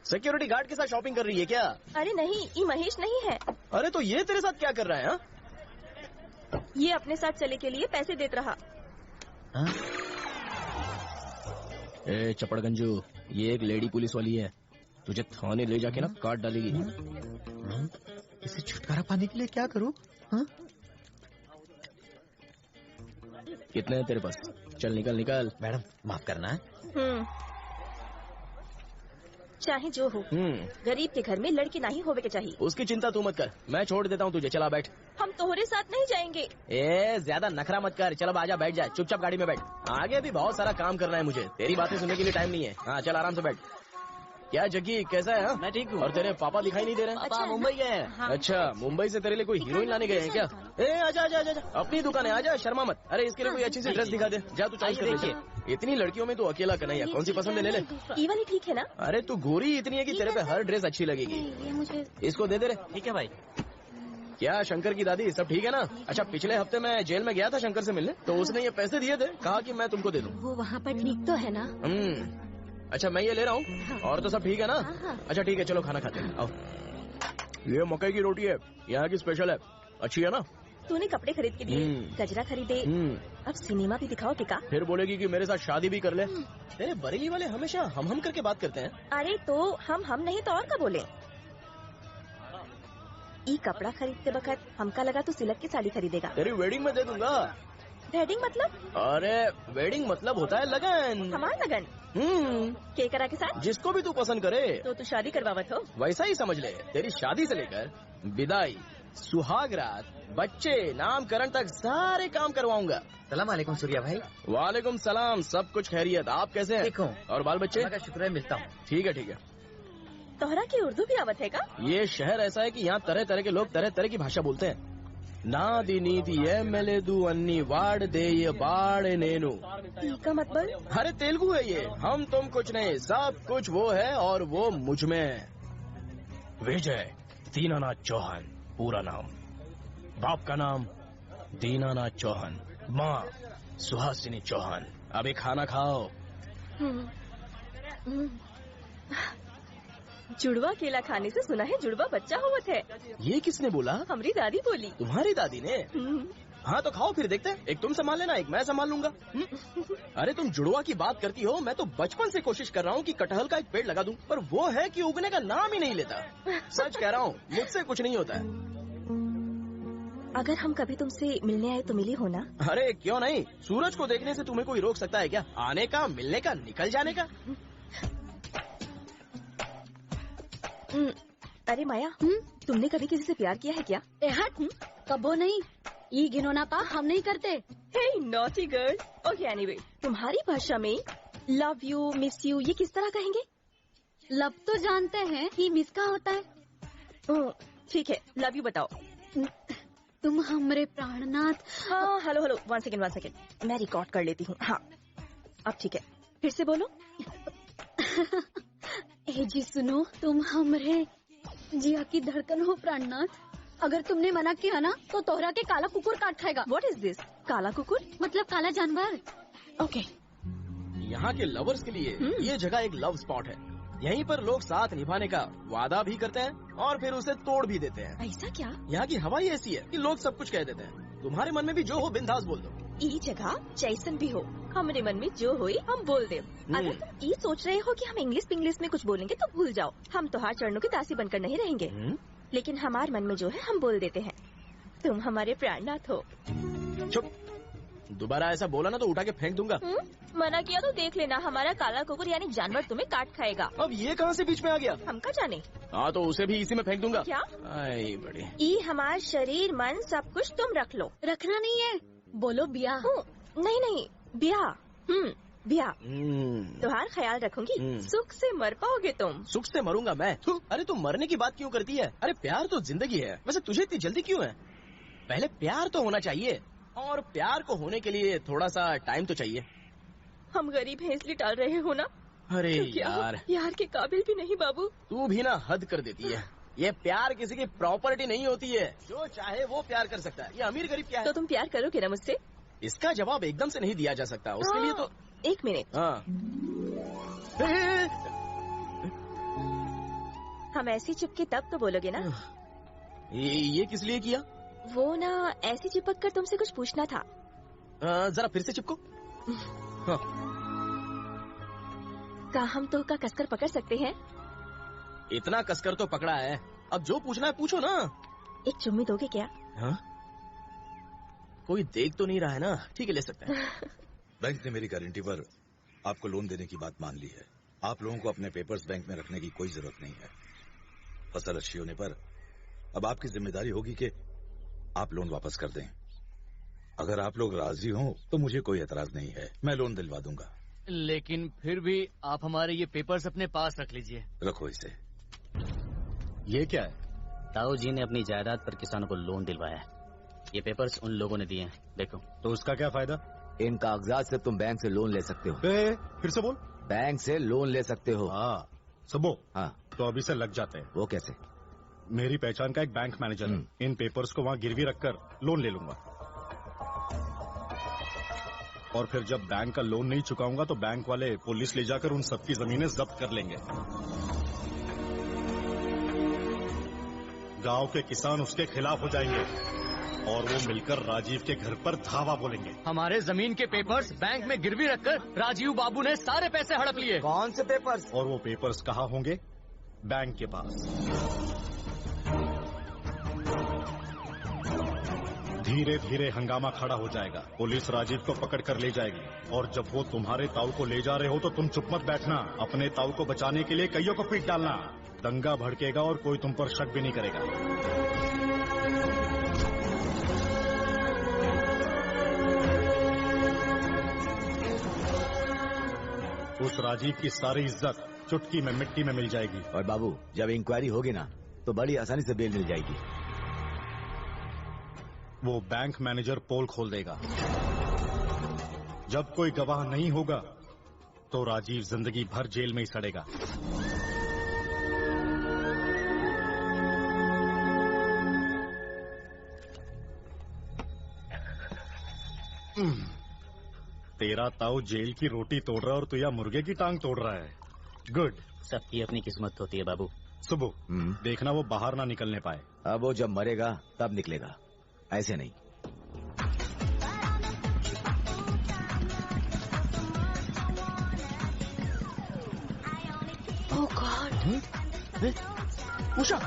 सिक्योरिटी गार्ड के साथ शॉपिंग कर रही है क्या? अरे नहीं, ये महेश नहीं है। अरे तो ये तेरे साथ क्या कर रहा है? हा? ये अपने साथ चले के लिए पैसे देता रहा। ए चपड़गंजू, ये एक लेडी पुलिस वाली है, तुझे थाने ले जाके ना काट डालेगी। इसे छुटकारा पाने के लिए क्या करूं? कितने हैं तेरे पास? चल निकल निकल। मैडम माफ करना है। चाहे जो हो, गरीब के घर में लड़की नहीं होवे के चाहिए। उसकी चिंता तू मत कर, मैं छोड़ देता हूँ तुझे, चला बैठ। हम तोहरे साथ नहीं जाएंगे। ए ज्यादा नखरा मत कर, चल अब आजा, बैठ जाए, चुपचाप गाड़ी में बैठ। आगे भी बहुत सारा काम करना है मुझे, तेरी बातें सुनने के लिए टाइम नहीं है। हाँ चल आराम से बैठ। क्या जग्गी, कैसा है? मैं ठीक हूँ। और तेरे पापा दिखाई नहीं दे रहे? पापा मुंबई गए हैं। हाँ। अच्छा, मुंबई से तेरे लिए कोई हीरोइन लाने गए हैं क्या? ए आजा आजा आजा, अपनी दुकान है, आजा, शर्मा मत। अरे इसके लिए कोई अच्छी सी ड्रेस दिखा दे, जा तू चॉइस कर ले। इतनी लड़कियों में तू अकेला कन्हैया, कौन सी पसंद है ले ले। ये वाली ठीक है ना? अरे तू गोरी इतनी है कि तेरे पे हर ड्रेस अच्छी लगेगी। इसको दे दे रे। ठीक है भाई। क्या शंकर की दादी, सब ठीक है ना? अच्छा, पिछले हफ्ते मैं जेल में गया था शंकर से मिलने, तो उसने ये पैसे दिए थे, कहा कि मैं तुमको दे दूं। वो वहाँ पर ठीक तो है ना? अच्छा मैं ये ले रहा हूँ, और तो सब ठीक है ना? अच्छा ठीक है, चलो खाना खाते हैं, आओ। ये मकई की रोटी है, यहाँ की स्पेशल है, अच्छी है ना? तूने कपड़े खरीद के दिए, गजरा खरीदे, अब सिनेमा भी दिखाओ टिका। फिर बोलेगी कि मेरे साथ शादी भी कर ले। तेरे बरेली वाले हमेशा हम करके बात करते हैं। अरे तो हम नहीं तो और क्या बोले? ई कपड़ा खरीदते वक्त हमका लगा तू सिल्क की साड़ी खरीदेगा। तेरी वेडिंग में दे दूंगा। वेडिंग मतलब? अरे वेडिंग मतलब होता है लगन। हमारा लगन? के करा के साथ? जिसको भी तू पसंद करे। तो तू शादी करवावत हो? वैसा ही समझ ले, तेरी शादी से लेकर विदाई, सुहाग रात, बच्चे, नामकरण तक सारे काम करवाऊंगा। सलाम वालेकुम सूर्या भाई। वालेकुम सलाम, सब कुछ खैरियत, आप कैसे हैं? ठीक हूँ। और बाल बच्चे? का शुक्र है, मिलता हूँ। ठीक है ठीक है। तोहरा की उर्दू भी आवत है का? ये शहर ऐसा है कि यहाँ तरह तरह के लोग तरह तरह की भाषा बोलते हैं। नादी नीति एमएलएदू अन्नी वाड़ दे ये बाड़ नेनु। का मतलब? अरे तेलुगु है ये। हम तुम कुछ नहीं, सब कुछ वो है और वो मुझ में। विजय दीनानाथ चौहान पूरा नाम, बाप का नाम दीनानाथ चौहान, माँ सुहासिनी चौहान। अभी खाना खाओ। जुड़वा केला खाने से सुना है जुड़वा बच्चा होवत है। ये किसने बोला? हमारी दादी बोली। तुम्हारी दादी ने? हाँ तो खाओ फिर देखते हैं, एक तुम संभाल लेना, एक मैं संभाल लूंगा। अरे तुम जुड़वा की बात करती हो, मैं तो बचपन से कोशिश कर रहा हूँ कि कटहल का एक पेड़ लगा दूं, पर वो है कि उगने का नाम ही नहीं लेता। सच कह रहा हूँ, मुझसे कुछ नहीं होता है। अगर हम कभी तुमसे मिलने आए तो मिली हो ना? अरे क्यों नहीं, सूरज को देखने से तुम्हें कोई रोक सकता है क्या? आने का, मिलने का, निकल जाने का। अरे माया, तुमने कभी किसी से प्यार किया है क्या? कबो नहीं, ये घिनौना पा हम नहीं करते। हे नॉटी गर्ल। ओके एनीवे, तुम्हारी भाषा में लव यू, मिस यू ये किस तरह कहेंगे? लव तो जानते हैं, ही मिस का होता है। ठीक है, लव यू बताओ। तुम हमरे प्राणनाथ। हाँ हेलो हेलो, वन सेकेंड, मैं रिकॉर्ड कर लेती हूँ। हाँ अब ठीक है, फिर से बोलो। ए जी सुनो, तुम हमरे जिया की धड़कन हो प्राणनाथ। अगर तुमने मना किया ना तो तोहरा के काला कुकुर काट खाएगा। What is this? काला कुकुर मतलब काला जानवर। ओके। यहाँ के लवर्स के लिए ये जगह एक लव स्पॉट है। यहीं पर लोग साथ निभाने का वादा भी करते हैं और फिर उसे तोड़ भी देते हैं। ऐसा क्या? यहाँ की हवा ही ऐसी है कि लोग सब कुछ कह देते हैं। तुम्हारे मन में भी जो हो बिंदास बोल दो। ये जगह जैसन भी हो, हमारे मन में जो होई हम बोल दे। अगर तुम ये सोच रहे हो कि हम इंग्लिश में कुछ बोलेंगे तो भूल जाओ, हम तोहार चरणों की दासी बनकर नहीं रहेंगे। लेकिन हमारे मन में जो है हम बोल देते हैं। तुम हमारे प्राणनाथ हो। चुप, दोबारा ऐसा बोला ना तो उठा के फेंक दूंगा। मना किया तो देख लेना, हमारा काला कुकुर यानी जानवर तुम्हें काट खाएगा। अब ये कहाँ से बीच में आ गया? हम का जाने। हाँ तो उसे भी इसी में फेंक दूंगा। क्या? आई बड़ी। ई हमारा शरीर मन सब कुछ तुम रख लो। रखना नहीं है, बोलो ब्याह। नहीं नहीं ब्याह। ब्याह। तुम्हारा ख्याल रखूंगी। सुख से मर पाओगे तुम। सुख से मरूंगा मैं? अरे तुम मरने की बात क्यों करती है? अरे प्यार तो जिंदगी है। वैसे तुझे इतनी जल्दी क्यों है? पहले प्यार तो होना चाहिए, और प्यार को होने के लिए थोड़ा सा टाइम तो चाहिए। हम गरीब हैं इसलिए टाल रहे हो ना? अरे यार के काबिल भी नहीं बाबू। तू भी ना हद कर देती है। ये प्यार किसी की प्रॉपर्टी नहीं होती है, जो चाहे वो प्यार कर सकता है। ये अमीर गरीब क्या है? तो तुम प्यार करोगे ना मुझसे? इसका जवाब एकदम से नहीं दिया जा सकता, उसके लिए तो 1 मिनट। हाँ। हम ऐसी चिपके तब तो बोलोगे ना। ये किस लिए किया? वो ना ऐसी चिपक कर तुमसे कुछ पूछना था। जरा फिर से चिपको। हाँ। क्या हम तो का कसकर पकड़ सकते हैं? इतना कसकर तो पकड़ा है, अब जो पूछना है पूछो ना। एक चुम्मी दोगे क्या? हाँ? कोई देख तो नहीं रहा है ना? ठीक है ले सकते हैं। बैंक ने मेरी गारंटी पर आपको लोन देने की बात मान ली है। आप लोगों को अपने पेपर्स बैंक में रखने की कोई जरूरत नहीं है। फसल अच्छी होने पर अब आपकी जिम्मेदारी होगी कि आप लोन वापस कर दें। अगर आप लोग राजी हो तो मुझे कोई एतराज नहीं है, मैं लोन दिलवा दूंगा। लेकिन फिर भी आप हमारे ये पेपर्स अपने पास रख लीजिए। रखो इसे। ये क्या है? ताऊ जी ने अपनी जायदाद पर किसानों को लोन दिलवाया है। ये पेपर्स उन लोगों ने दिए हैं, देखो। तो उसका क्या फायदा? इन कागजात से तुम बैंक से लोन ले सकते हो। फिर से बोल। बैंक से लोन ले सकते हो। हाँ सुबो। हाँ तो अभी से लग जाते हैं। वो कैसे? मेरी पहचान का एक बैंक मैनेजर है, इन पेपर्स को वहाँ गिरवी रखकर लोन ले लूंगा, और फिर जब बैंक का लोन नहीं चुकाऊंगा तो बैंक वाले पुलिस ले जाकर उन सबकी जमीनें जब्त कर लेंगे। गांव के किसान उसके खिलाफ हो जाएंगे और वो मिलकर राजीव के घर पर धावा बोलेंगे। हमारे जमीन के पेपर्स बैंक में गिरवी रखकर राजीव बाबू ने सारे पैसे हड़प लिए। कौन से पेपर्स? और वो पेपर्स कहाँ होंगे? बैंक के पास। धीरे धीरे हंगामा खड़ा हो जाएगा, पुलिस राजीव को पकड़ कर ले जाएगी, और जब वो तुम्हारे ताऊ को ले जा रहे हो तो तुम चुप मत बैठना। अपने ताऊ को बचाने के लिए कईयों को पीट डालना। दंगा भड़केगा और कोई तुम पर शक भी नहीं करेगा। उस राजीव की सारी इज्जत चुटकी में मिट्टी में मिल जाएगी। और बाबू, जब इंक्वायरी होगी ना तो बड़ी आसानी से बेल मिल जाएगी। वो बैंक मैनेजर पोल खोल देगा। जब कोई गवाह नहीं होगा तो राजीव जिंदगी भर जेल में ही सड़ेगा। तेरा ताऊ जेल की रोटी तोड़ रहा है और तू या मुर्गे की टांग तोड़ रहा है। गुड। सबकी अपनी किस्मत होती है बाबू। सुबह देखना वो बाहर ना निकलने पाए। अब वो जब मरेगा तब निकलेगा, ऐसे नहीं। ओह गॉड। उषा,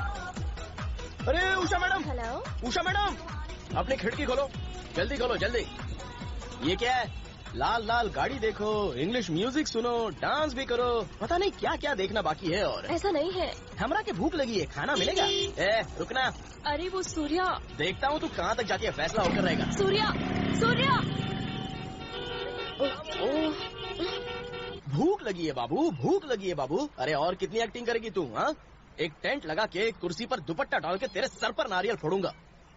अरे Usha madam. Hello Usha madam, अपनी खिड़की खोलो, जल्दी खोलो जल्दी। ये क्या है? लाल लाल गाड़ी देखो, इंग्लिश म्यूजिक सुनो, डांस भी करो, पता नहीं क्या क्या देखना बाकी है। और ऐसा नहीं है। हमरा के भूख लगी है, खाना मिलेगा? रुकना। अरे वो सूर्या। देखता हूँ तू कहाँ तक जाती है, फैसला होकर रहेगा। सूर्या, सूर्या। भूख लगी है बाबू, भूख लगी है बाबू। अरे और कितनी एक्टिंग करेगी तू? हाँ, एक टेंट लगा के एक कुर्सी पर दुपट्टा डाल के तेरे सर पर नारियल फोड़ूंगा।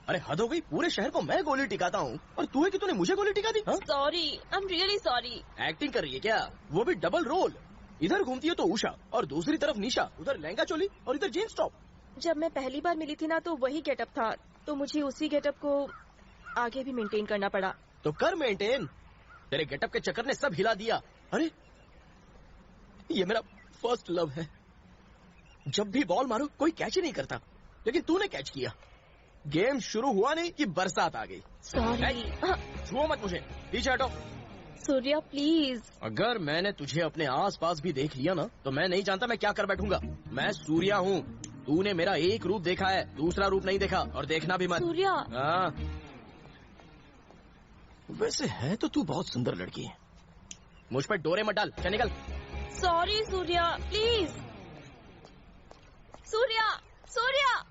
अरे हद हो गई, पूरे शहर को मैं गोली टिकाता हूँ और तू है कि तूने मुझे गोली टिका दी? Sorry, I am really sorry. Acting कर रही है क्या? वो भी डबल रोल। इधर घूमती है तो उषा और दूसरी तरफ निशा, उधर लहंगा चोली और इधर जीन्स टॉप। जब मैं पहली बार मिली थी ना तो वही गेटअप था, तो मुझे उसी गेटअप को आगे भी मेंटेन करना पड़ा। तो कर मेंटेन, तेरे गेटअप के चक्कर ने सब हिला दिया। अरे ये मेरा फर्स्ट लव है। जब भी बॉल मारो कोई कैच ही नहीं करता, लेकिन तूने कैच किया। गेम शुरू हुआ नहीं कि बरसात आ गई। सॉरी। छुओ मत मुझे, पीछे हटो। सूर्या प्लीज। अगर मैंने तुझे अपने आसपास भी देख लिया ना तो मैं नहीं जानता मैं क्या कर बैठूंगा। मैं सूर्या हूँ, तूने मेरा एक रूप देखा है, दूसरा रूप नहीं देखा, और देखना भी मत। सूर्या। हाँ वैसे है तो तू बहुत सुंदर लड़की है। मुझ पर डोरे मत डाल, चल निकल। Sorry Surya, please. सूर्या, सूर्या।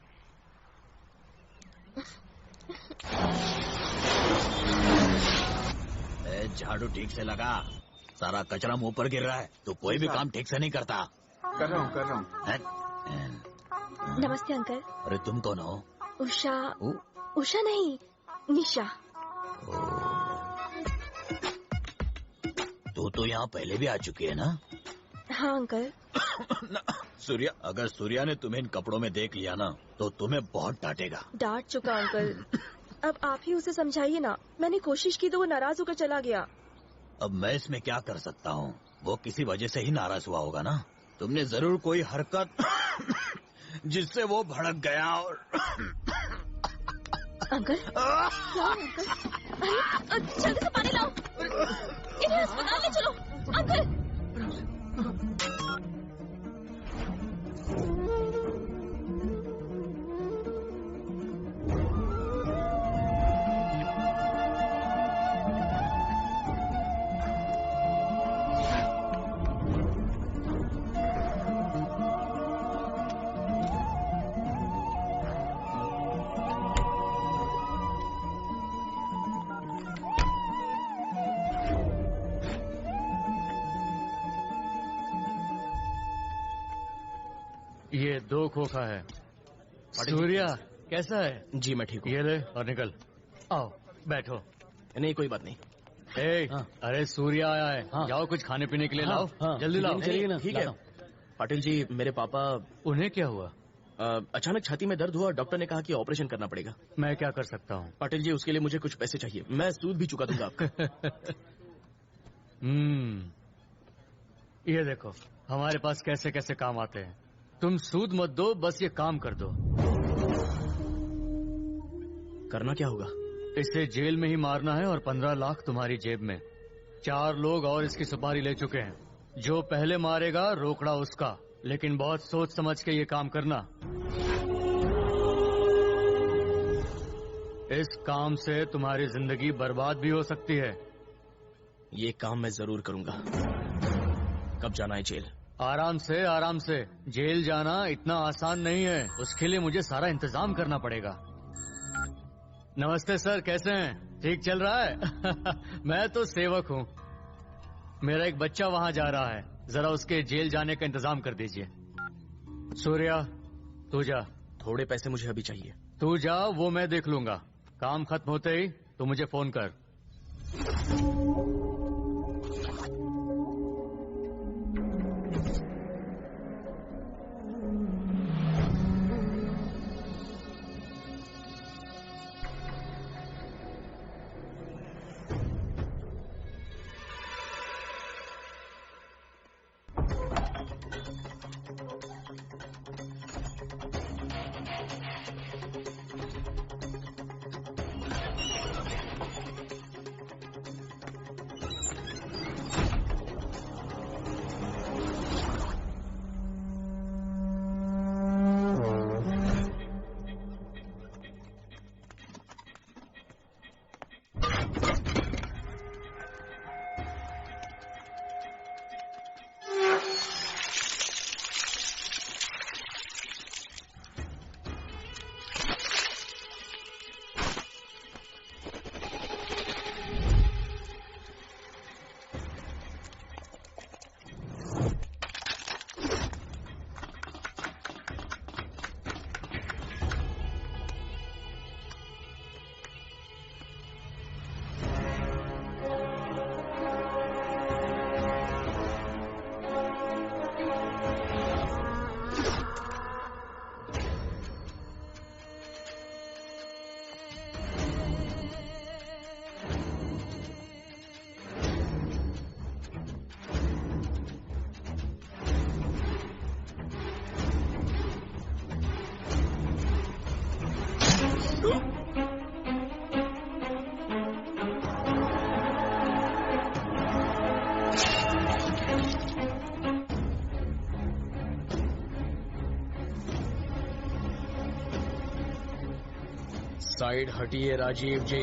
झाड़ू ठीक से लगा, सारा कचरा मुंह पर गिर रहा है। तो कोई भी काम ठीक से नहीं करता। कर रहा हूँ। नमस्ते अंकल। अरे तुम कौन हो? उषा। उषा नहीं, निशा। तो यहाँ पहले भी आ चुकी है ना? हाँ अंकल। सूर्या, अगर सूर्या ने तुम्हें इन कपड़ों में देख लिया ना तो तुम्हें बहुत डांटेगा। डांट चुका अंकल, अब आप ही उसे समझाइए ना। मैंने कोशिश की तो वो नाराज होकर चला गया। अब मैं इसमें क्या कर सकता हूँ? वो किसी वजह से ही नाराज हुआ होगा ना। तुमने जरूर कोई हरकत जिससे वो भड़क गया और अंकल, क्या अंकल? अरे जल्दी से पानी लाओ, इन्हें अस्पताल ले चलो। अंकल, ये 2 खोखा है। सूर्या कैसा है? जी मैं ठीक हूँ। ये ले और निकल। आओ बैठो। नहीं कोई बात नहीं। अरे सूर्या आया है। जाओ कुछ खाने पीने के लिए लाओ। जल्दी लाओ। चलिए ना। ठीक है पाटिल जी, मेरे पापा। उन्हें क्या हुआ? अचानक छाती में दर्द हुआ, डॉक्टर ने कहा कि ऑपरेशन करना पड़ेगा। मैं क्या कर सकता हूँ? पाटिल जी उसके लिए मुझे कुछ पैसे चाहिए, मैं सूद भी चुका दूंगा आपका। ये देखो हमारे पास कैसे कैसे काम आते हैं। तुम सूद मत दो, बस ये काम कर दो। करना क्या होगा? इसे जेल में ही मारना है और 15 लाख तुम्हारी जेब में। 4 लोग और इसकी सुपारी ले चुके हैं। जो पहले मारेगा रोकड़ा उसका, लेकिन बहुत सोच समझ के ये काम करना। इस काम से तुम्हारी जिंदगी बर्बाद भी हो सकती है। ये काम मैं जरूर करूंगा। कब जाना है जेल? आराम से आराम से। जेल जाना इतना आसान नहीं है, उसके लिए मुझे सारा इंतजाम करना पड़ेगा। नमस्ते सर, कैसे हैं? ठीक चल रहा है? मैं तो सेवक हूँ। मेरा एक बच्चा वहाँ जा रहा है, जरा उसके जेल जाने का इंतजाम कर दीजिए। सूर्या तू जा। थोड़े पैसे मुझे अभी चाहिए। तू जा, वो मैं देख लूंगा। काम खत्म होते ही तू मुझे फोन कर। साइड हटिए राजीव जी।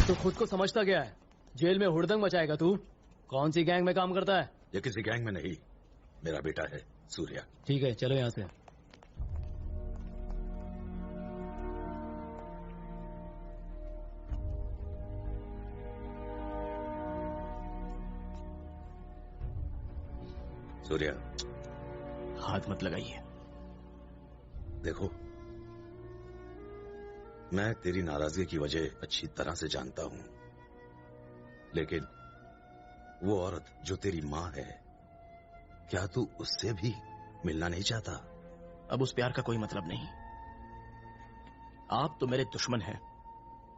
तो खुद को समझता गया है, जेल में हुड़दंग मचाएगा तू। कौन सी गैंग में काम करता है? ये किसी गैंग में नहीं, मेरा बेटा है सूर्या। ठीक है, चलो यहाँ से। सूर्या, हाथ मत लगाइए। देखो, मैं तेरी नाराजगी की वजह अच्छी तरह से जानता हूं, लेकिन वो औरत जो तेरी माँ है, क्या तू उससे भी मिलना नहीं चाहता? अब उस प्यार का कोई मतलब नहीं। आप तो मेरे दुश्मन हैं।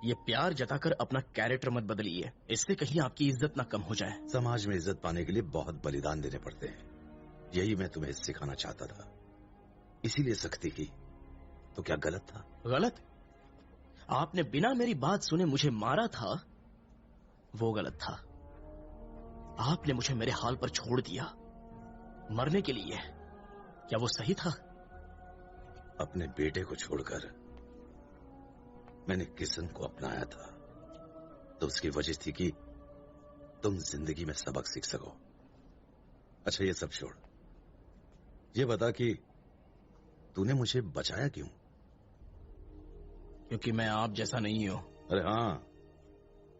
ये प्यार जताकर अपना कैरेक्टर मत बदलिए, इससे कहीं आपकी इज्जत ना कम हो जाए। समाज में इज्जत पाने के लिए बहुत बलिदान देने पड़ते हैं, यही मैं तुम्हें सिखाना चाहता था, इसीलिए सख्ती की। तो क्या गलत था? गलत? आपने बिना मेरी बात सुने मुझे मारा था, वो गलत था। आपने मुझे मेरे हाल पर छोड़ दिया मरने के लिए, क्या वो सही था? अपने बेटे को छोड़कर मैंने किशन को अपनाया था, तो उसकी वजह थी कि तुम जिंदगी में सबक सीख सको। अच्छा, ये सब छोड़, ये बता कि तूने मुझे बचाया क्यों? क्योंकि मैं आप जैसा नहीं हूं। अरे हाँ,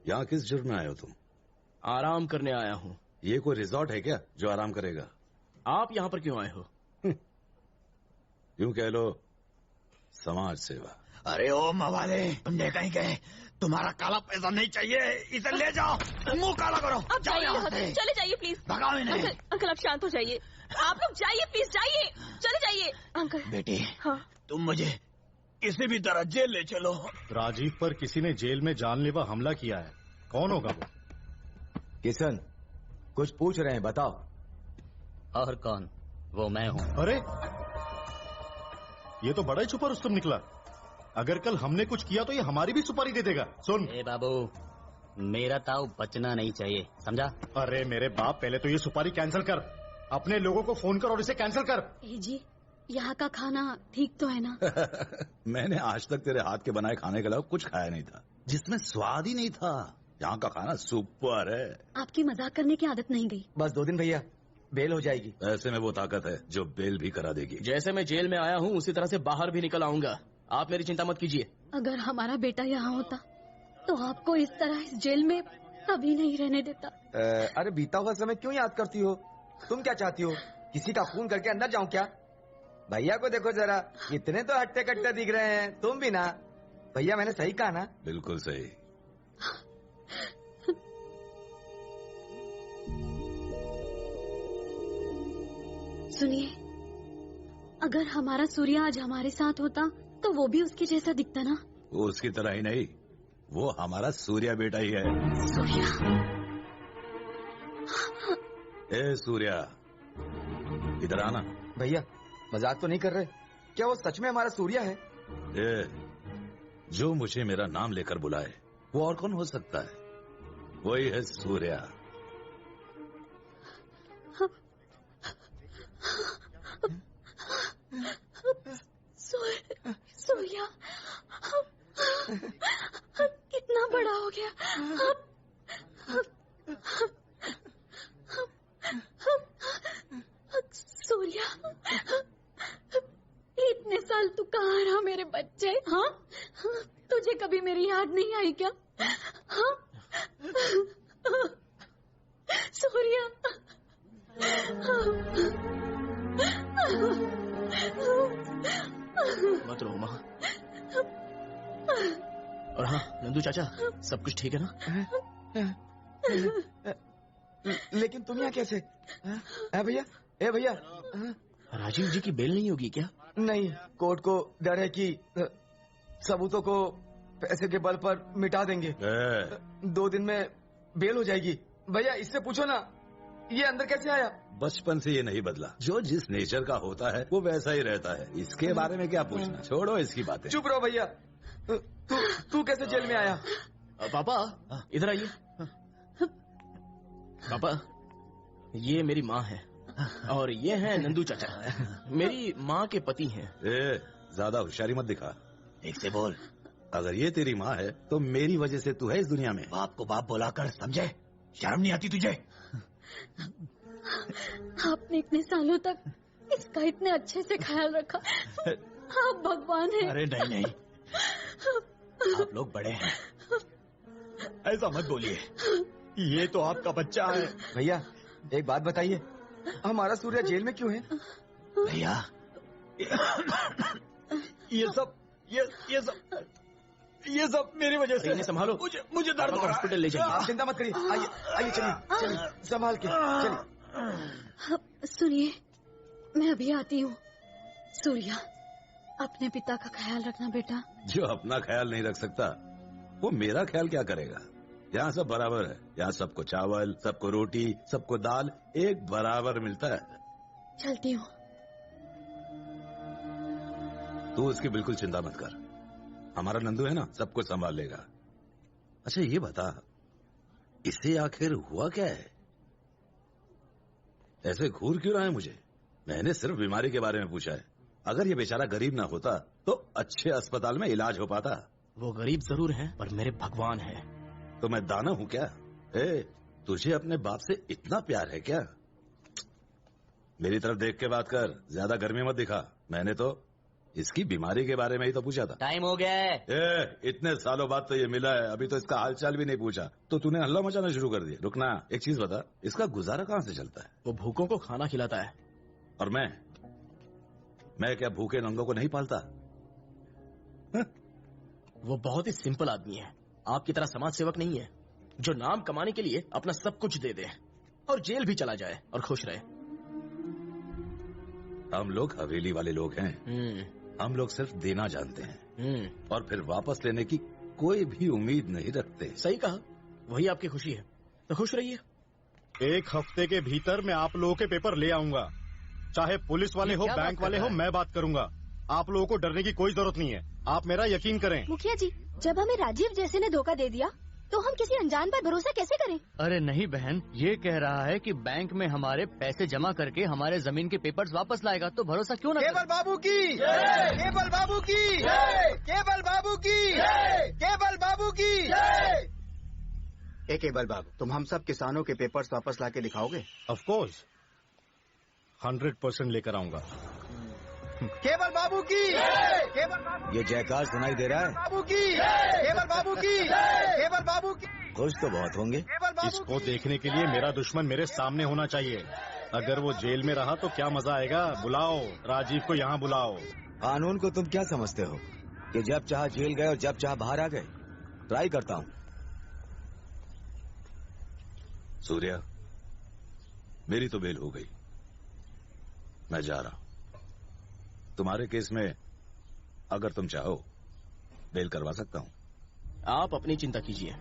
यहाँ किस जुर्म में आए हो तुम? आराम करने आया हूं। ये कोई रिजॉर्ट है क्या जो आराम करेगा? आप यहाँ पर क्यों आए हो? यूं कह लो, समाज सेवा। अरे ओ मवाले, तुमने कहीं गए, तुम्हारा काला पैसा नहीं चाहिए, इसे ले जाओ, मुंह काला करो। अब जाओ यहाँ से। चले जाइए प्लीज। भगाओ इन्हें। अंकल आप शांत हो जाइए, आप लोग जाइए प्लीज, जाइए, चले जाइए। अंकल। बेटी, हाँ, तुम मुझे किसी भी तरह जेल ले चलो। राजीव पर किसी ने जेल में जानलेवा हमला किया है, कौन होगा वो? किशन, कुछ पूछ रहे हैं, बताओ। और कौन? वो मैं हूँ। अरे, ये तो बड़ा ही छुपा रुस्तम निकला। अगर कल हमने कुछ किया तो ये हमारी भी सुपारी दे देगा। सुन ए बाबू, मेरा ताऊ बचना नहीं चाहिए, समझा? अरे मेरे बाप, पहले तो ये सुपारी कैंसिल कर, अपने लोगों को फोन कर और इसे कैंसिल कर। जी, यहाँ का खाना ठीक तो है ना? मैंने आज तक तेरे हाथ के बनाए खाने के अलावा कुछ खाया नहीं था, जिसमें स्वाद ही नहीं था। यहाँ का खाना सुपर है। आपकी मजाक करने की आदत नहीं गई। बस 2 दिन भैया, बेल हो जाएगी। ऐसे में वो ताकत है जो बेल भी करा देगी। जैसे मैं जेल में आया हूँ उसी तरह से बाहर भी निकल आऊंगा, आप मेरी चिंता मत कीजिए। अगर हमारा बेटा यहाँ होता तो आपको इस तरह इस जेल में कभी नहीं रहने देता। अरे बीता हुआ समय क्यों याद करती हो? तुम क्या चाहती हो, किसी का खून करके अंदर जाऊं क्या? भैया को देखो जरा, कितने तो हट्टे कट्टे दिख रहे हैं। तुम भी ना भैया, मैंने सही कहा ना? बिल्कुल सही। सुनिए, अगर हमारा सूर्य आज हमारे साथ होता तो वो भी उसके जैसा दिखता ना? वो उसकी तरह ही नहीं, वो हमारा सूर्या बेटा ही है। सूर्या? ए सूर्या, इधर आना। भैया मजाक तो नहीं कर रहे? क्या वो सच में हमारा सूर्या है? ए, जो मुझे मेरा नाम लेकर बुलाए वो और कौन हो सकता है? वही है सूर्या। सूर्या कितना बड़ा हो गया। सूर्या, इतने साल तू कहाँ रहा मेरे बच्चे? हाँ, तुझे कभी मेरी याद नहीं आई क्या? हाँ सूर्या। मत रो माँ। और हाँ नंदू चाचा, सब कुछ ठीक है ना? लेकिन तुम यहाँ कैसे? भैया, ए भैया, राजीव जी की बेल नहीं होगी क्या? नहीं, कोर्ट को डर है कि सबूतों को पैसे के बल पर मिटा देंगे। 2 दिन में बेल हो जाएगी। भैया इससे पूछो ना, ये अंदर कैसे आया? बचपन से ये नहीं बदला, जो जिस नेचर का होता है वो वैसा ही रहता है। इसके बारे में क्या पूछना, छोड़ो इसकी बातें। चुप रहो भैया। तू कैसे जेल में आया? पापा इधर आइए। पापा, ये मेरी माँ है और ये है नंदू चाचा, मेरी माँ के पति हैं। ज्यादा होशियारी मत दिखा। ठीक से बोल। अगर ये तेरी माँ है तो मेरी वजह से तू है इस दुनिया में। बाप को बाप बोला कर, समझे? शर्म नहीं आती तुझे? आपने इतने सालों तक इसका इतने अच्छे से ख्याल रखा। आप भगवान हैं। अरे नहीं नहीं, आप लोग बड़े हैं, ऐसा मत बोलिए। ये तो आपका बच्चा है। भैया एक बात बताइए, हमारा सूर्या जेल में क्यों है? भैया ये सब मेरी वजह से। इन्हें संभालो, मुझे दर्द हो रहा है। हॉस्पिटल ले जाइए। आप चिंता मत करिए, आइए आइए, चलिए संभाल के चलिए। सुनिए, मैं अभी आती हूँ। सूर्या, अपने पिता का ख्याल रखना बेटा। जो अपना ख्याल नहीं रख सकता वो मेरा ख्याल क्या करेगा? यहाँ सब बराबर है। यहाँ सबको चावल, सबको रोटी, सबको दाल एक बराबर मिलता है। चलती हूँ। तू उसकी बिल्कुल चिंता मत कर, हमारा नंदू है ना, सब कुछ संभाल लेगा। अच्छा ये बता, इसे आखिर हुआ क्या है? ऐसे घूर क्यों रहा है मुझे? मैंने सिर्फ बीमारी के बारे में पूछा है। अगर ये बेचारा गरीब ना होता तो अच्छे अस्पताल में इलाज हो पाता। वो गरीब जरूर है पर मेरे भगवान है। तो मैं दाना हूँ क्या? तुझे अपने बाप से इतना प्यार है क्या? मेरी तरफ देख के बात कर, ज्यादा गर्मी मत दिखा। मैंने तो इसकी बीमारी के बारे में ही तो पूछा था। टाइम हो गया है। इतने सालों बाद तो ये मिला है, अभी तो इसका हालचाल भी नहीं पूछा तो तूने हल्ला मचाना शुरू कर दिया। रुकना, एक चीज बता, इसका गुजारा कहाँ से चलता है? वो भूखों को खाना खिलाता है। और मैं क्या भूखे नंगों को नहीं पालता? वो बहुत ही सिंपल आदमी है, आपकी तरह समाज सेवक नहीं है जो नाम कमाने के लिए अपना सब कुछ दे दे और जेल भी चला जाए और खुश रहे। हम लोग हवेली वाले लोग हैं। हम लोग सिर्फ देना जानते हैं और फिर वापस लेने की कोई भी उम्मीद नहीं रखते। सही कहा, वही आपकी खुशी है तो खुश रहिए। 1 हफ्ते के भीतर मैं आप लोगों के पेपर ले आऊंगा। चाहे पुलिस वाले हो, बैंक वाले हो, मैं बात करूंगा। आप लोगों को डरने की कोई जरूरत नहीं है, आप मेरा यकीन करें। मुखिया जी, जब हमें राजीव जैसे ने धोखा दे दिया तो हम किसी अनजान पर भरोसा कैसे करें? अरे नहीं बहन, ये कह रहा है कि बैंक में हमारे पैसे जमा करके हमारे जमीन के पेपर्स वापस लाएगा, तो भरोसा क्यों ना? केवल बाबू की, केवल बाबू की, केवल बाबू की, केवल बाबू की। केवल बाबू, तुम हम सब किसानों के पेपर्स वापस लाके दिखाओगे? ऑफ कोर्स, 100% लेकर आऊंगा। केवल बाबू की, केवल बाबू। ये जयकार सुनाई दे रहा है? बाबू की, केवल बाबू की, केवल बाबू की। खुश तो बहुत होंगे। इसको देखने के लिए मेरा दुश्मन मेरे सामने होना चाहिए। अगर वो जेल में रहा तो क्या मजा आएगा। बुलाओ राजीव को, यहाँ बुलाओ। कानून को तुम क्या समझते हो कि जब चाह जेल गए और जब चाह बाहर आ गए? ट्राई करता हूँ। सूर्या, मेरी तो बेल हो गई, मैं जा रहा हूं। तुम्हारे केस में अगर तुम चाहो बेल करवा सकता हूं। आप अपनी चिंता कीजिए,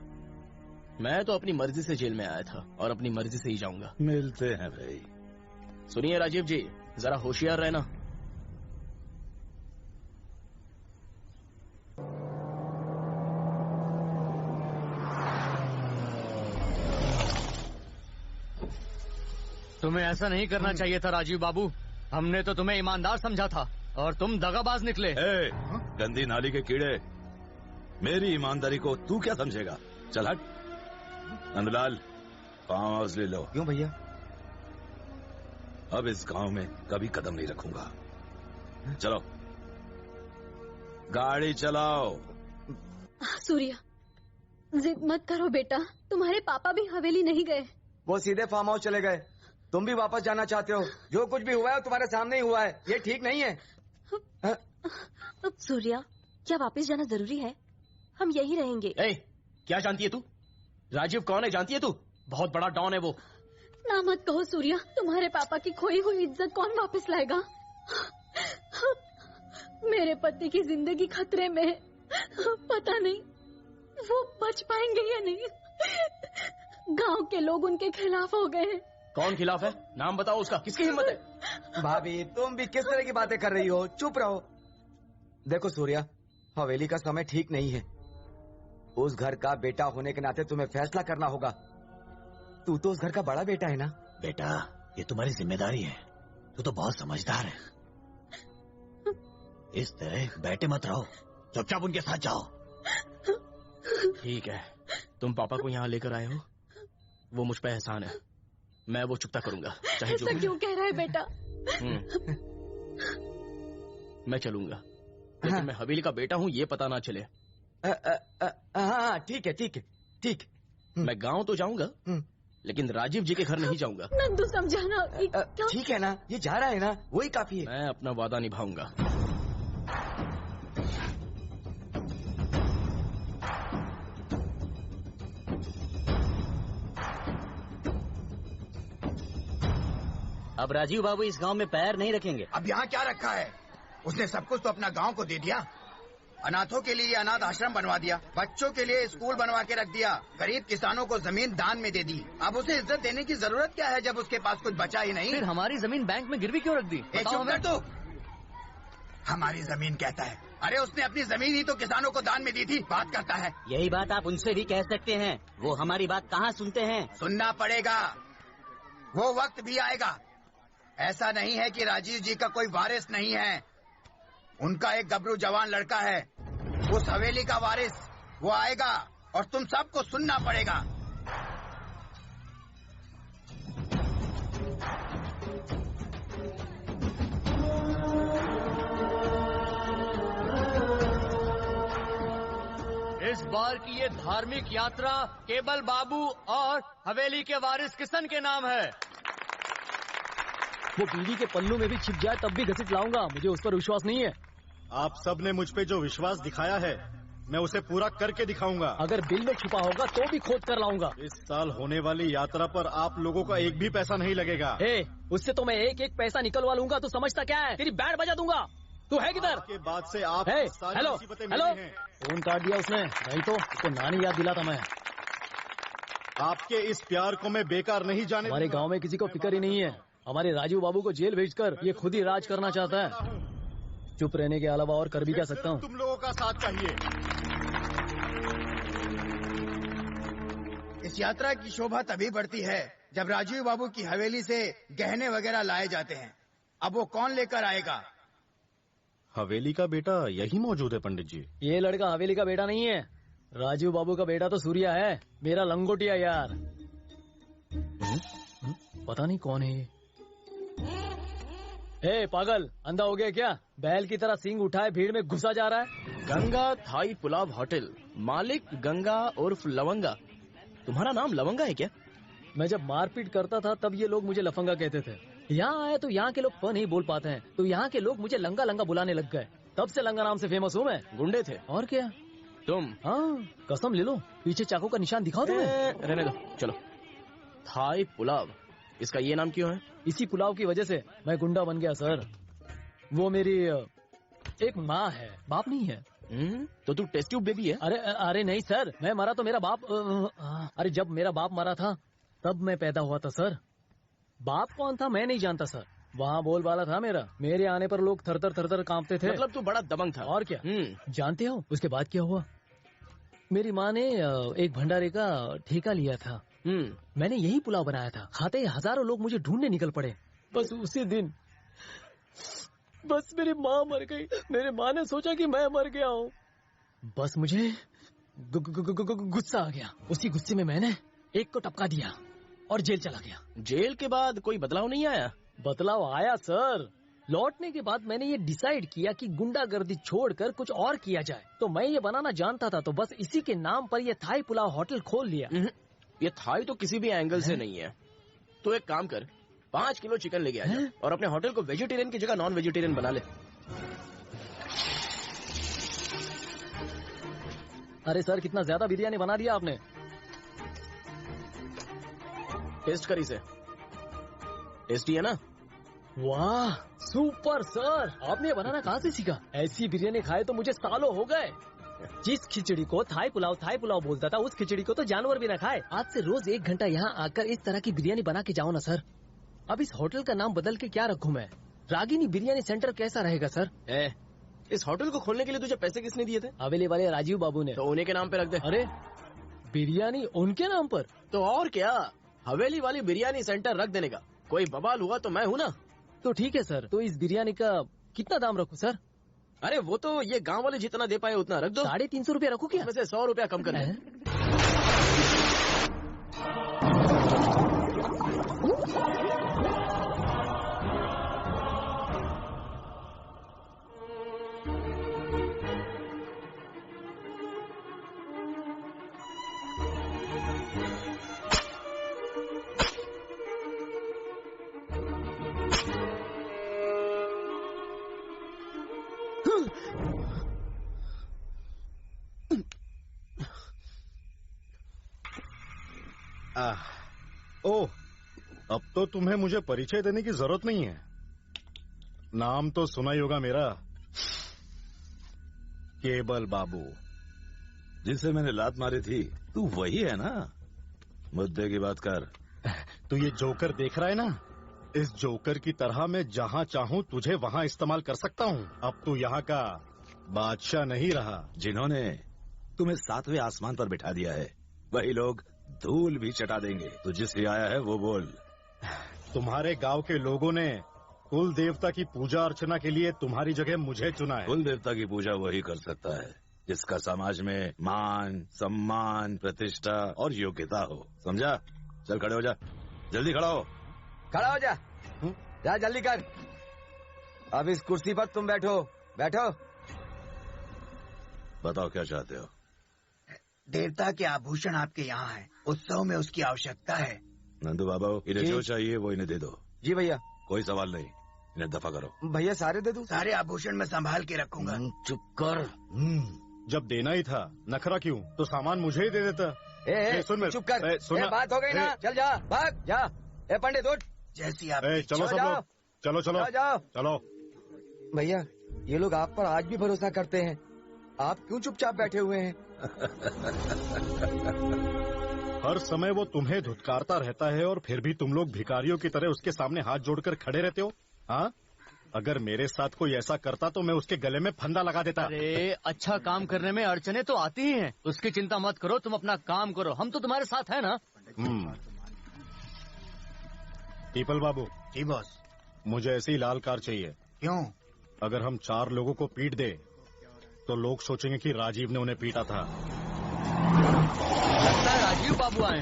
मैं तो अपनी मर्जी से जेल में आया था और अपनी मर्जी से ही जाऊंगा। मिलते हैं भाई। सुनिए राजीव जी, जरा होशियार रहना। तुम्हें ऐसा नहीं करना चाहिए था राजीव बाबू। हमने तो तुम्हें ईमानदार समझा था और तुम दगाबाज निकले। गंदी नाली के कीड़े, मेरी ईमानदारी को तू क्या समझेगा? चल हट। नंदलाल, फार्म हाउस ले लो। क्यों भैया? अब इस गांव में कभी कदम नहीं रखूंगा। चलो गाड़ी चलाओ। सूर्या, जिद मत करो बेटा, तुम्हारे पापा भी हवेली नहीं गए। वो सीधे फार्म हाउस चले गए। तुम भी वापस जाना चाहते हो? जो कुछ भी हुआ है तुम्हारे सामने ही हुआ है, ये ठीक नहीं है। सूर्या, क्या वापस जाना जरूरी है? हम यही रहेंगे। क्या जानती है तू? राजीव कौन है जानती है तू? बहुत बड़ा डॉन है वो। ना मत कहो सूर्या, तुम्हारे पापा की खोई हुई इज्जत कौन वापस लाएगा? मेरे पति की जिंदगी खतरे में है, पता नहीं वो बच पाएंगे या नहीं। गांव के लोग उनके खिलाफ हो गए हैं। कौन खिलाफ है? नाम बताओ उसका, किसकी हिम्मत है? भाभी, तुम भी किस तरह की बातें कर रही हो? चुप रहो। देखो सूर्या, हवेली का समय ठीक नहीं है। उस घर का बेटा होने के नाते तुम्हें फैसला करना होगा। तू तो उस घर का बड़ा बेटा है ना? बेटा, ये तुम्हारी जिम्मेदारी है। तू तो बहुत समझदार है। इस तरह बैठे मत रहो, चुपचाप उनके साथ जाओ। ठीक है, तुम पापा को यहाँ लेकर आए हो, वो मुझ पर एहसान है, मैं वो चुकता करूंगा चाहे जो। ऐसा क्यों कह रहा है बेटा? मैं चलूंगा, लेकिन मैं हवेली का बेटा हूँ ये पता ना चले। हाँ ठीक है ठीक है ठीक। मैं गांव तो जाऊंगा, लेकिन राजीव जी के घर नहीं जाऊंगा। नंदू समझाना। ठीक है ना, ये जा रहा है ना, वही काफी है। मैं अपना वादा निभाऊंगा। अब राजीव बाबू इस गांव में पैर नहीं रखेंगे। अब यहाँ क्या रखा है? उसने सब कुछ तो अपना गांव को दे दिया। अनाथों के लिए अनाथ आश्रम बनवा दिया, बच्चों के लिए स्कूल बनवा के रख दिया, गरीब किसानों को जमीन दान में दे दी। अब उसे इज्जत देने की जरूरत क्या है जब उसके पास कुछ बचा ही नहीं? फिर हमारी जमीन बैंक में गिरवी क्यों रख दी? चुप कर तू। हमारी जमीन कहता है, अरे उसने अपनी जमीन ही तो किसानों को दान में दी थी, बात करता है। यही बात आप उनसे भी कह सकते हैं, वो हमारी बात कहाँ सुनते हैं। सुनना पड़ेगा, वो वक्त भी आएगा। ऐसा नहीं है कि राजीव जी का कोई वारिस नहीं है, उनका एक गबरू जवान लड़का है, उस हवेली का वारिस। वो आएगा और तुम सबको सुनना पड़ेगा। इस बार की ये धार्मिक यात्रा केवल बाबू और हवेली के वारिस किशन के नाम है। वो बीवी के पल्लू में भी छिप जाए तब भी घसीट लाऊंगा, मुझे उस पर विश्वास नहीं है। आप सब ने मुझ पे जो विश्वास दिखाया है, मैं उसे पूरा करके दिखाऊंगा। अगर बिल में छुपा होगा तो भी खोद कर लाऊंगा। इस साल होने वाली यात्रा पर आप लोगों का एक भी पैसा नहीं लगेगा। उससे तो मैं एक एक पैसा निकलवा लूंगा। तू समझता क्या है? तेरी बैंड बजा दूंगा। तू है किधर? के बाद से आप हेलो हेलो, फोन काट दिया उसने। नहीं तो उसको नानी याद दिलाता मैं। आपके इस प्यार को मैं बेकार नहीं जाने। हमारे गाँव में किसी को फिक्र ही नहीं है। हमारे राजीव बाबू को जेल भेजकर ये खुद ही राज करना चाहता है। चुप रहने के अलावा और कर भी क्या सकता हूँ? तुम लोगों का साथ चाहिए। इस यात्रा की शोभा तभी बढ़ती है जब राजीव बाबू की हवेली से गहने वगैरह लाए जाते हैं। अब वो कौन लेकर आएगा? हवेली का बेटा यही मौजूद है पंडित जी। ये लड़का हवेली का बेटा नहीं है, राजीव बाबू का बेटा तो सूर्या है, मेरा लंगोटिया यार। पता नहीं कौन है ये। पागल, अंधा हो गया क्या? बैल की तरह सींग उठाए भीड़ में घुसा जा रहा है। गंगा थाई पुलाव होटल, मालिक गंगा उर्फ लवंगा। तुम्हारा नाम लवंगा है क्या? मैं जब मारपीट करता था तब ये लोग मुझे लफंगा कहते थे। यहाँ आया तो यहाँ के लोग प नहीं बोल पाते हैं, तो यहाँ के लोग मुझे लंगा लंगा बुलाने लग गए। तब से लंगा नाम से फेमस हूँ मैं। गुंडे थे और क्या? तुम? हाँ, कसम ले लो, पीछे चाकू का निशान दिखाओ तुम्हें। रहने दो, चलो। थाई पुलाव, इसका ये नाम क्यों है? इसी पुलाव की वजह से मैं गुंडा बन गया सर। वो मेरी एक माँ है, बाप नहीं है। तो तू टेस्ट ट्यूब बेबी है? अरे नहीं सर, मैं मरा तो मेरा बाप। अरे जब मेरा बाप मरा था तब मैं पैदा हुआ था सर। बाप कौन था मैं नहीं जानता सर। वहाँ बोल वाला था मेरा, मेरे आने पर लोग थर थर कांपते थे। मतलब तू बड़ा दबंग था। और क्या? जानते हो उसके बाद क्या हुआ? मेरी माँ ने एक भंडारे का ठेका लिया था। मैंने यही पुलाव बनाया था। खाते ही हजारों लोग मुझे ढूंढने निकल पड़े। बस उसी दिन बस मेरी माँ मर गई। मेरी माँ ने सोचा कि मैं मर गया हूँ। बस मुझे गुस्सा आ गया। उसी गुस्से में मैंने एक को टपका दिया और जेल चला गया। जेल के बाद कोई बदलाव नहीं आया? बदलाव आया सर। लौटने के बाद मैंने ये डिसाइड किया कि गुंडागर्दी छोड़कर कुछ और किया जाए। तो मैं ये बनाना जानता था, तो बस इसी के नाम पर ये थाई पुलाव होटल खोल लिया। ये थाई तो किसी भी एंगल से नहीं है। तो एक काम कर, 5 किलो चिकन लेके आ जा और अपने होटल को वेजिटेरियन की जगह नॉन वेजिटेरियन बना ले। अरे सर, कितना ज्यादा बिरयानी बना दिया आपने। टेस्ट कर इसे, टेस्टी है ना? वाह सुपर सर, आपने ये बनाना कहाँ से सीखा? ऐसी बिरयानी खाए तो मुझे सालों हो गए। जिस खिचड़ी को थाई पुलाव बोलता था, उस खिचड़ी को तो जानवर भी न खाए। आज से रोज 1 घंटा यहाँ आकर इस तरह की बिरयानी बना के जाओ ना सर। अब इस होटल का नाम बदल के क्या रखूं मैं? रागिनी बिरयानी सेंटर कैसा रहेगा सर? इस होटल को खोलने के लिए तुझे पैसे किसने दिए थे? हवेली वाले राजीव बाबू ने। तो उन्हीं के नाम पे रख दे। अरे बिरयानी उनके नाम पर? तो और क्या, हवेली वाली बिरयानी सेंटर रख देने का कोई बवाल हुआ तो मैं हूँ ना। तो ठीक है सर, तो इस बिरयानी का कितना दाम रखूं सर? अरे वो तो ये गांव वाले जितना दे पाए उतना रख दो। 350 रुपया रखो क्या? वैसे 100 रुपया कम कर दे। ओह, अब तो तुम्हें मुझे परिचय देने की जरूरत नहीं है। नाम तो सुना ही होगा मेरा, केबल बाबू। जिसे मैंने लात मारी थी तू वही है ना? मुद्दे की बात कर। तू ये जोकर देख रहा है ना, इस जोकर की तरह मैं जहाँ चाहूँ तुझे वहाँ इस्तेमाल कर सकता हूँ। अब तू यहाँ का बादशाह नहीं रहा। जिन्होंने तुम्हें 7वें आसमान पर बिठा दिया है वही लोग धूल भी चटा देंगे। तू जिससे आया है वो बोल। तुम्हारे गांव के लोगों ने कुल देवता की पूजा अर्चना के लिए तुम्हारी जगह मुझे चुना है। कुल देवता की पूजा वही कर सकता है जिसका समाज में मान, सम्मान, प्रतिष्ठा और योग्यता हो। समझा? चल खड़े हो जा, जल्दी खड़ा हो। खड़ा हो जा, जा जल्दी कर। अब इस कुर्सी पर तुम बैठो, बैठो। बताओ क्या चाहते हो? देवता के आभूषण आपके यहाँ है, उत्सव में उसकी आवश्यकता है। नंदू बाबा, इन्हें जो चाहिए वो इन्हें दे दो। जी भैया। कोई सवाल नहीं, इन्हें दफा करो। भैया सारे दे दूं? सारे आभूषण मैं संभाल के रखूंगा। चुप कर। जब देना ही था नखरा क्यों? तो सामान मुझे ही दे देता। सुन चुप कर। बात हो गई ना, चल जा, भाग जा। ए पंडित उठ। जैसी आप। चलो सब लोग, चलो चलो जाओ। चलो। भैया ये लोग आप पर आज भी भरोसा करते हैं, आप क्यों चुपचाप बैठे हुए हैं? हर समय वो तुम्हें धुतकारता रहता है और फिर भी तुम लोग भिखारियों की तरह उसके सामने हाथ जोड़कर खड़े रहते हो। हाँ, अगर मेरे साथ कोई ऐसा करता तो मैं उसके गले में फंदा लगा देता। अरे अच्छा काम करने में अड़चने तो आती ही हैं, उसकी चिंता मत करो, तुम अपना काम करो, हम तो तुम्हारे साथ है ना। पीपल बाबू। जी बॉस। मुझे ऐसी लाल कार चाहिए। क्यों? अगर हम 4 लोगों को पीट दे तो लोग सोचेंगे कि राजीव ने उन्हें पीटा था। लगता है राजीव बाबू आए।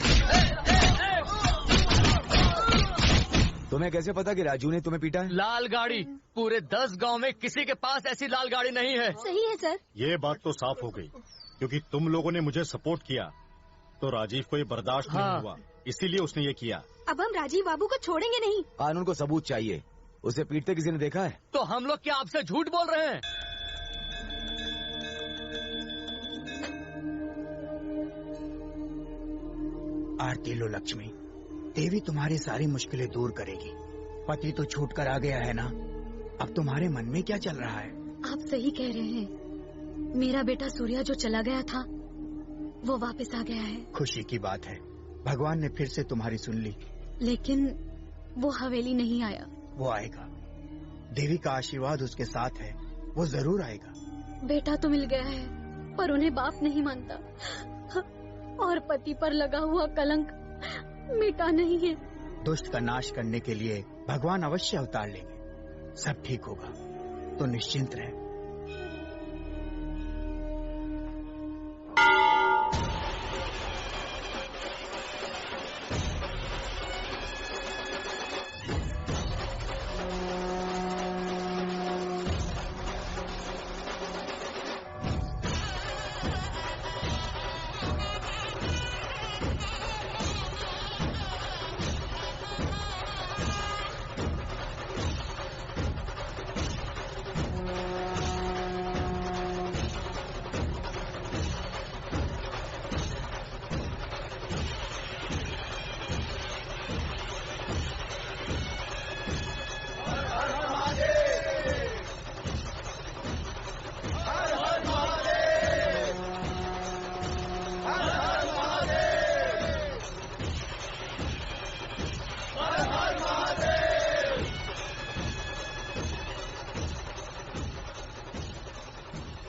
तुम्हें कैसे पता कि राजू ने तुम्हें पीटा है? लाल गाड़ी, पूरे 10 गांव में किसी के पास ऐसी लाल गाड़ी नहीं है। सही है सर। ये बात तो साफ हो गई, क्योंकि तुम लोगों ने मुझे सपोर्ट किया तो राजीव को ये बर्दाश्त नहीं हुआ, इसीलिए उसने ये किया। अब हम राजीव बाबू को छोड़ेंगे नहीं। कानून को सबूत चाहिए। उसे पीटते किसी ने देखा है? तो हम लोग क्या आपसे झूठ बोल रहे हैं? आरती लो लक्ष्मी, देवी तुम्हारी सारी मुश्किलें दूर करेगी। पति तो छूट कर आ गया है ना, अब तुम्हारे मन में क्या चल रहा है? आप सही कह रहे हैं, मेरा बेटा सूर्या जो चला गया था वो वापस आ गया है। खुशी की बात है, भगवान ने फिर से तुम्हारी सुन ली। लेकिन वो हवेली नहीं आया। वो आएगा, देवी का आशीर्वाद उसके साथ है, वो जरूर आएगा। बेटा तो मिल गया है पर उन्हें बाप नहीं मानता, और पति पर लगा हुआ कलंक मिटा नहीं है। दुष्ट का नाश करने के लिए भगवान अवश्य अवतार लेंगे, सब ठीक होगा, तो निश्चिंत रहे।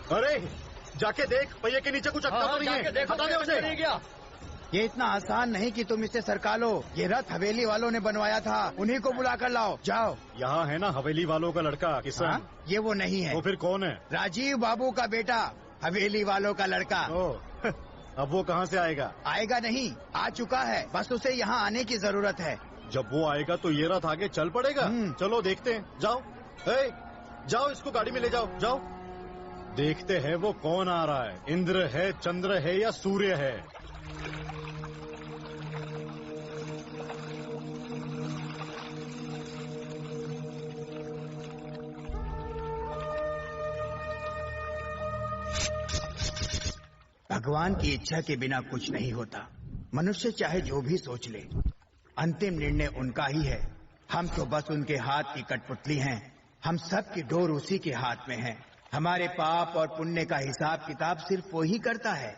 अरे जाके देख, पहिए के नीचे कुछ अटका तो नहीं है? देखो, बता दे उसे। नहीं गया। ये इतना आसान नहीं कि तुम इसे सरका लो। ये रथ हवेली वालों ने बनवाया था, उन्हीं को बुला कर लाओ। जाओ। यहाँ है ना हवेली वालों का लड़का किशन। हाँ? ये वो नहीं है। तो फिर कौन है? राजीव बाबू का बेटा, हवेली वालों का लड़का। अब वो कहाँ से आएगा? आएगा नहीं, आ चुका है, बस उसे यहाँ आने की जरूरत है। जब वो आएगा तो ये रथ आगे चल पड़ेगा। चलो देखते हैं, जाओ। जाओ, इसको गाड़ी में ले जाओ, जाओ। देखते हैं वो कौन आ रहा है, इंद्र है, चंद्र है या सूर्य है। भगवान की इच्छा के बिना कुछ नहीं होता। मनुष्य चाहे जो भी सोच ले, अंतिम निर्णय उनका ही है। हम तो बस उनके हाथ की कठपुतली हैं। हम सब की डोर उसी के हाथ में है। हमारे पाप और पुण्य का हिसाब किताब सिर्फ वो ही करता है।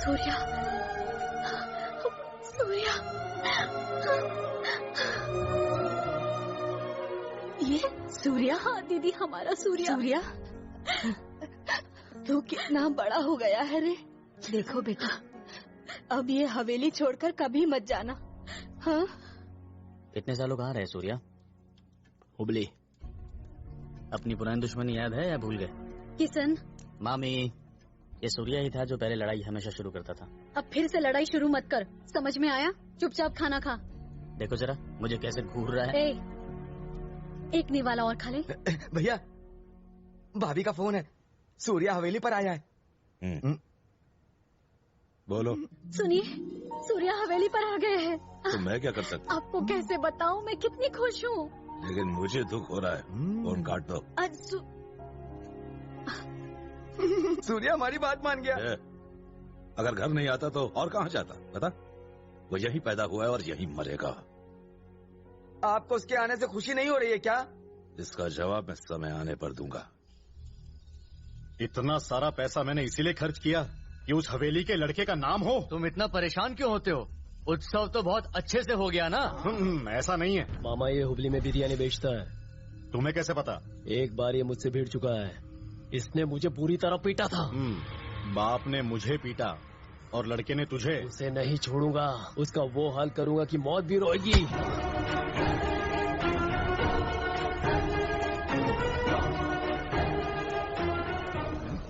सूर्या, सूर्या, ये सूर्या? हाँ दीदी, हमारा सूर्या। सूर्या, तू कितना बड़ा हो गया है रे। देखो बेटा, अब ये हवेली छोड़कर कभी मत जाना। हाँ? कितने सालों कहाँ रहे सूर्या? हुबली, अपनी पुरानी दुश्मनी याद है या भूल गए? किशन, मामी, ये सूर्या ही था जो पहले लड़ाई हमेशा शुरू करता था। अब फिर से लड़ाई शुरू मत कर, समझ में आया? चुपचाप खाना खा। देखो जरा मुझे कैसे घूर रहा है। एक निवाला और खा ले। भैया, भाभी का फोन है, सूर्या हवेली पर आया है। बोलो। सुनिए, सूर्या हवेली पर आ गए हैं। तो मैं क्या कर सकता? आपको कैसे बताऊं मैं कितनी खुश हूँ। लेकिन मुझे दुख हो रहा है। फोन काट दो। सूर्या हमारी बात मान गया। अगर घर नहीं आता तो और कहाँ जाता? बता। वो यहीं पैदा हुआ है और यहीं मरेगा। आपको उसके आने से खुशी नहीं हो रही है क्या? इसका जवाब मैं समय आने पर दूंगा। इतना सारा पैसा मैंने इसीलिए खर्च किया कि उस हवेली के लड़के का नाम हो। तुम इतना परेशान क्यों होते हो? उत्सव तो बहुत अच्छे से हो गया ना। ऐसा नहीं है मामा, ये हुबली में बिरयानी बेचता है। तुम्हें कैसे पता? एक बार ये मुझसे भिड़ चुका है। इसने मुझे पूरी तरह पीटा था। बाप ने मुझे पीटा और लड़के ने तुझे। उसे नहीं छोड़ूंगा, उसका वो हाल करूंगा कि मौत भी रोएगी।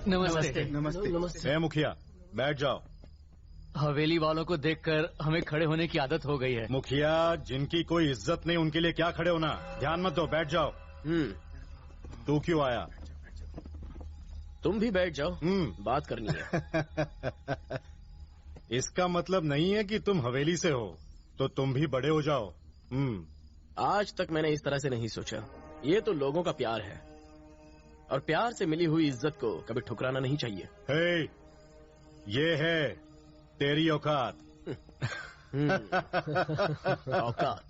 नमस्ते। नमस्ते। मुखिया, बैठ जाओ। हवेली वालों को देखकर हमें खड़े होने की आदत हो गई है। मुखिया, जिनकी कोई इज्जत नहीं उनके लिए क्या खड़े होना। ध्यान मत दो, बैठ जाओ। तू क्यों आया? तुम भी बैठ जाओ, बात करनी है। इसका मतलब नहीं है कि तुम हवेली से हो तो तुम भी बड़े हो जाओ। आज तक मैंने इस तरह से नहीं सोचा। ये तो लोगों का प्यार है और प्यार से मिली हुई इज्जत को कभी ठुकराना नहीं चाहिए। हे, ये है तेरी औकात। औकात।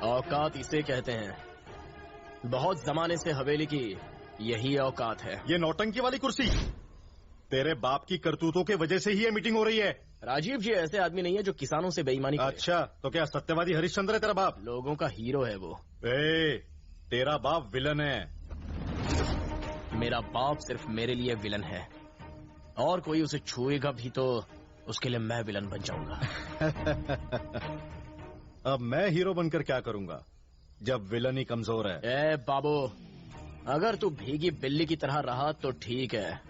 औकात इसे कहते हैं। बहुत जमाने से हवेली की यही औकात है। ये नौटंकी वाली कुर्सी तेरे बाप की करतूतों के वजह से ही ये मीटिंग हो रही है। राजीव जी ऐसे आदमी नहीं है जो किसानों से बेईमानी करे। अच्छा, तो क्या सत्यवादी हरिश्चंद्र है तेरा बाप? लोगों का हीरो है वो। तेरा बाप विलन है। मेरा बाप सिर्फ मेरे लिए विलन है, और कोई उसे छुएगा भी तो उसके लिए मैं विलन बन जाऊंगा। अब मैं हीरो बनकर क्या करूंगा जब विलन ही कमजोर है? ए बाबू, अगर तू भीगी बिल्ली की तरह रहा तो ठीक है।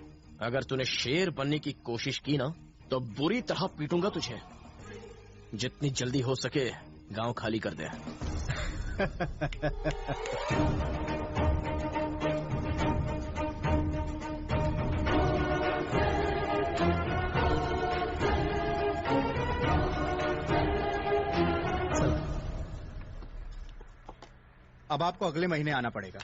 अगर तूने शेर बनने की कोशिश की ना तो बुरी तरह पीटूंगा तुझे। जितनी जल्दी हो सके गांव खाली कर दे। अब आपको अगले महीने आना पड़ेगा।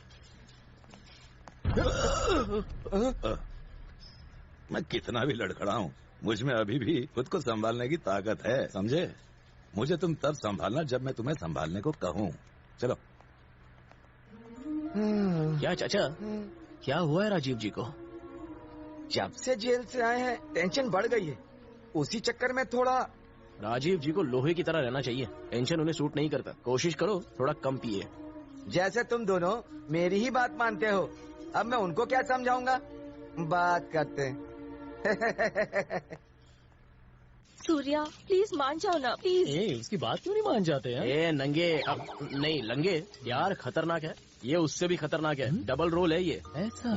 मैं कितना भी लड़खड़ाऊं, मुझ में अभी भी खुद को संभालने की ताकत है, समझे? मुझे तुम तब संभालना जब मैं तुम्हें संभालने को कहूं। चलो। क्या चाचा, क्या हुआ है राजीव जी को? जब से जेल से आए हैं टेंशन बढ़ गई है, उसी चक्कर में थोड़ा। राजीव जी को लोहे की तरह रहना चाहिए, टेंशन उन्हें सूट नहीं करता। कोशिश करो थोड़ा कम पिए। जैसे तुम दोनों मेरी ही बात मानते हो, अब मैं उनको क्या समझाऊंगा? बात करते हैं। सूर्या प्लीज मान जाओ ना, प्लीज। उसकी बात क्यों नहीं मान जाते हैं? ए नंगे, अब नहीं लंगे यार, खतरनाक है ये, उससे भी खतरनाक है। डबल रोल है ये। ऐसा?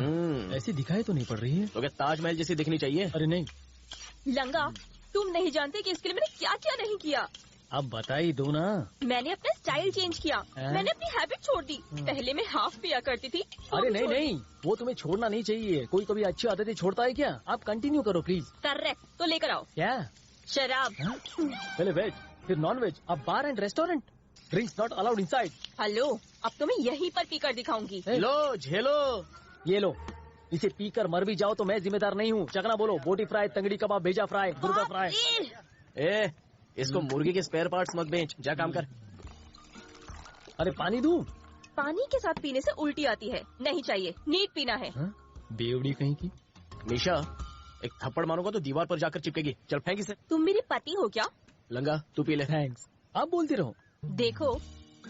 ऐसी दिखाई तो नहीं पड़ रही है। तो क्या ताजमहल जैसी दिखनी चाहिए? अरे नहीं लंगा, तुम नहीं जानते कि इसके लिए मैंने क्या क्या नहीं किया। अब बता ही दो ना। मैंने अपना स्टाइल चेंज किया, मैंने अपनी हैबिट छोड़ दी। पहले मैं हाफ पिया करती थी। अरे नहीं नहीं, वो तुम्हें छोड़ना नहीं चाहिए। कोई कभी अच्छी आदतें छोड़ता है क्या? आप कंटिन्यू करो प्लीज। करेक्ट, तो लेकर आओ। क्या? शराब। पहले वेज फिर नॉन वेज, अब bar and restaurant. Drinks not allowed inside. Hello, अब तो मैं यहीं पर पीकर दिखाऊंगी। लो झेलो, ये लो। इसे पीकर मर भी जाओ तो मैं जिम्मेदार नहीं हूँ। चकना बोलो, बोटी फ्राई, तंगड़ी कबाब, भेजा फ्राई, मुर्गा फ्राई। ए इसको मुर्गी के स्पेयर पार्ट्स मत बेच, जा काम कर। अरे पानी दूं? पानी के साथ पीने से उल्टी आती है, नहीं चाहिए, नीट पीना है। बेवड़ी कहीं की। निशा, एक थप्पड़ मारूंगा तो दीवार पर जाकर चिपकेगी। चल फेंक इसे। तुम मेरे पति हो क्या? लंगा तू पी ले। थैंक्स। आप बोलती रहो। देखो,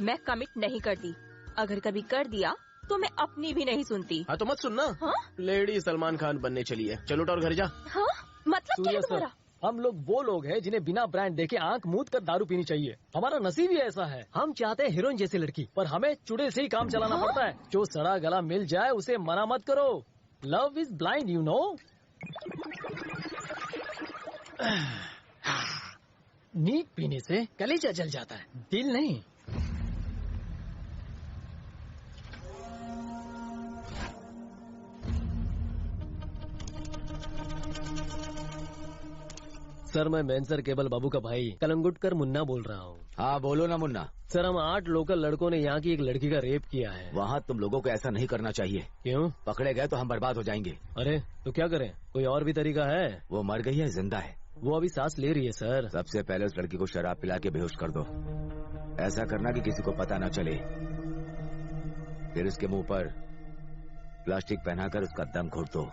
मैं कमिट नहीं करती, अगर कभी कर दिया तो मैं अपनी भी नहीं सुनती। हाँ तो मत सुनना। हाँ? लेडी सलमान खान बनने चली है। चलो उठ और घर जा। हाँ? मतलब क्या है तुम्हारा? हम लोग वो लोग हैं जिन्हें बिना ब्रांड देखे आंख मूंद कर दारू पीनी चाहिए। हमारा नसीब ही ऐसा है। हम चाहते हैं हीरोइन जैसी लड़की, पर हमें चुड़ैल से ही काम चलाना पड़ता है। जो सड़ा गला मिल जाए उसे मना मत करो। Love is blind, you know. Neat पीने से कलेजा जल जाता है, दिल नहीं। सर, मैं मैनसर केबल बाबू का भाई कलंगुटकर मुन्ना बोल रहा हूँ। हाँ बोलो ना मुन्ना। सर, हम 8 लोकल लड़कों ने यहाँ की एक लड़की का रेप किया है। वहाँ तुम लोगों को ऐसा नहीं करना चाहिए। क्यों? पकड़े गए तो हम बर्बाद हो जाएंगे। अरे तो क्या करें? कोई और भी तरीका है? वो मर गई है, जिंदा है। वो अभी सांस ले रही है सर। सबसे पहले उस लड़की को शराब पिला के बेहोश कर दो। ऐसा करना कि किसी को पता न चले। फिर उसके मुंह पर प्लास्टिक पहनाकर उसका दम घोट दो,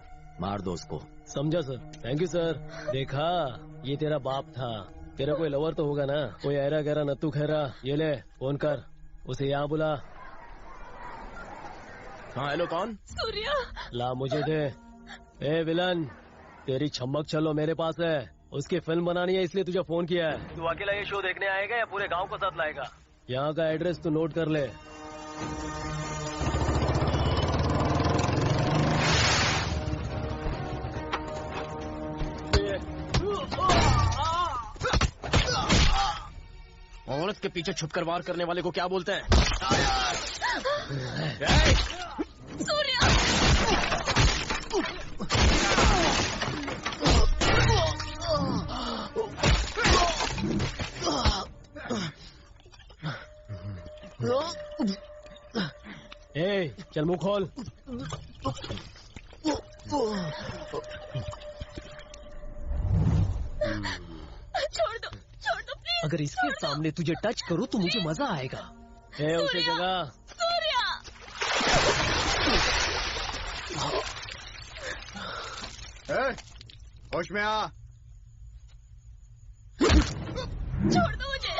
मार दो उसको। समझा सर। Thank you sir. देखा, ये तेरा बाप था। तेरा कोई लवर तो होगा ना, कोई ऐरा गहरा नत्थू खैरा। ये ले फोन कर, उसे यहाँ बुला। हाँ हेलो, कौन? सूर्या। ला मुझे दे। ए विलन, तेरी छमक चलो मेरे पास है। उसकी फिल्म बनानी है इसलिए तुझे फोन किया है। तू अकेला ये शो देखने आएगा या पूरे गांव को साथ लाएगा? यहाँ का एड्रेस तू नोट कर ले। औरत के पीछे छुपकर वार करने वाले को क्या बोलते हैं? सूर्या! ए, चल मुंह खोल। छोड़ दो प्लीज। अगर इसके सामने तुझे टच करूं तो मुझे मजा आएगा। है उसे जगह। सूर्या! होश में आ। छोड़ दो मुझे।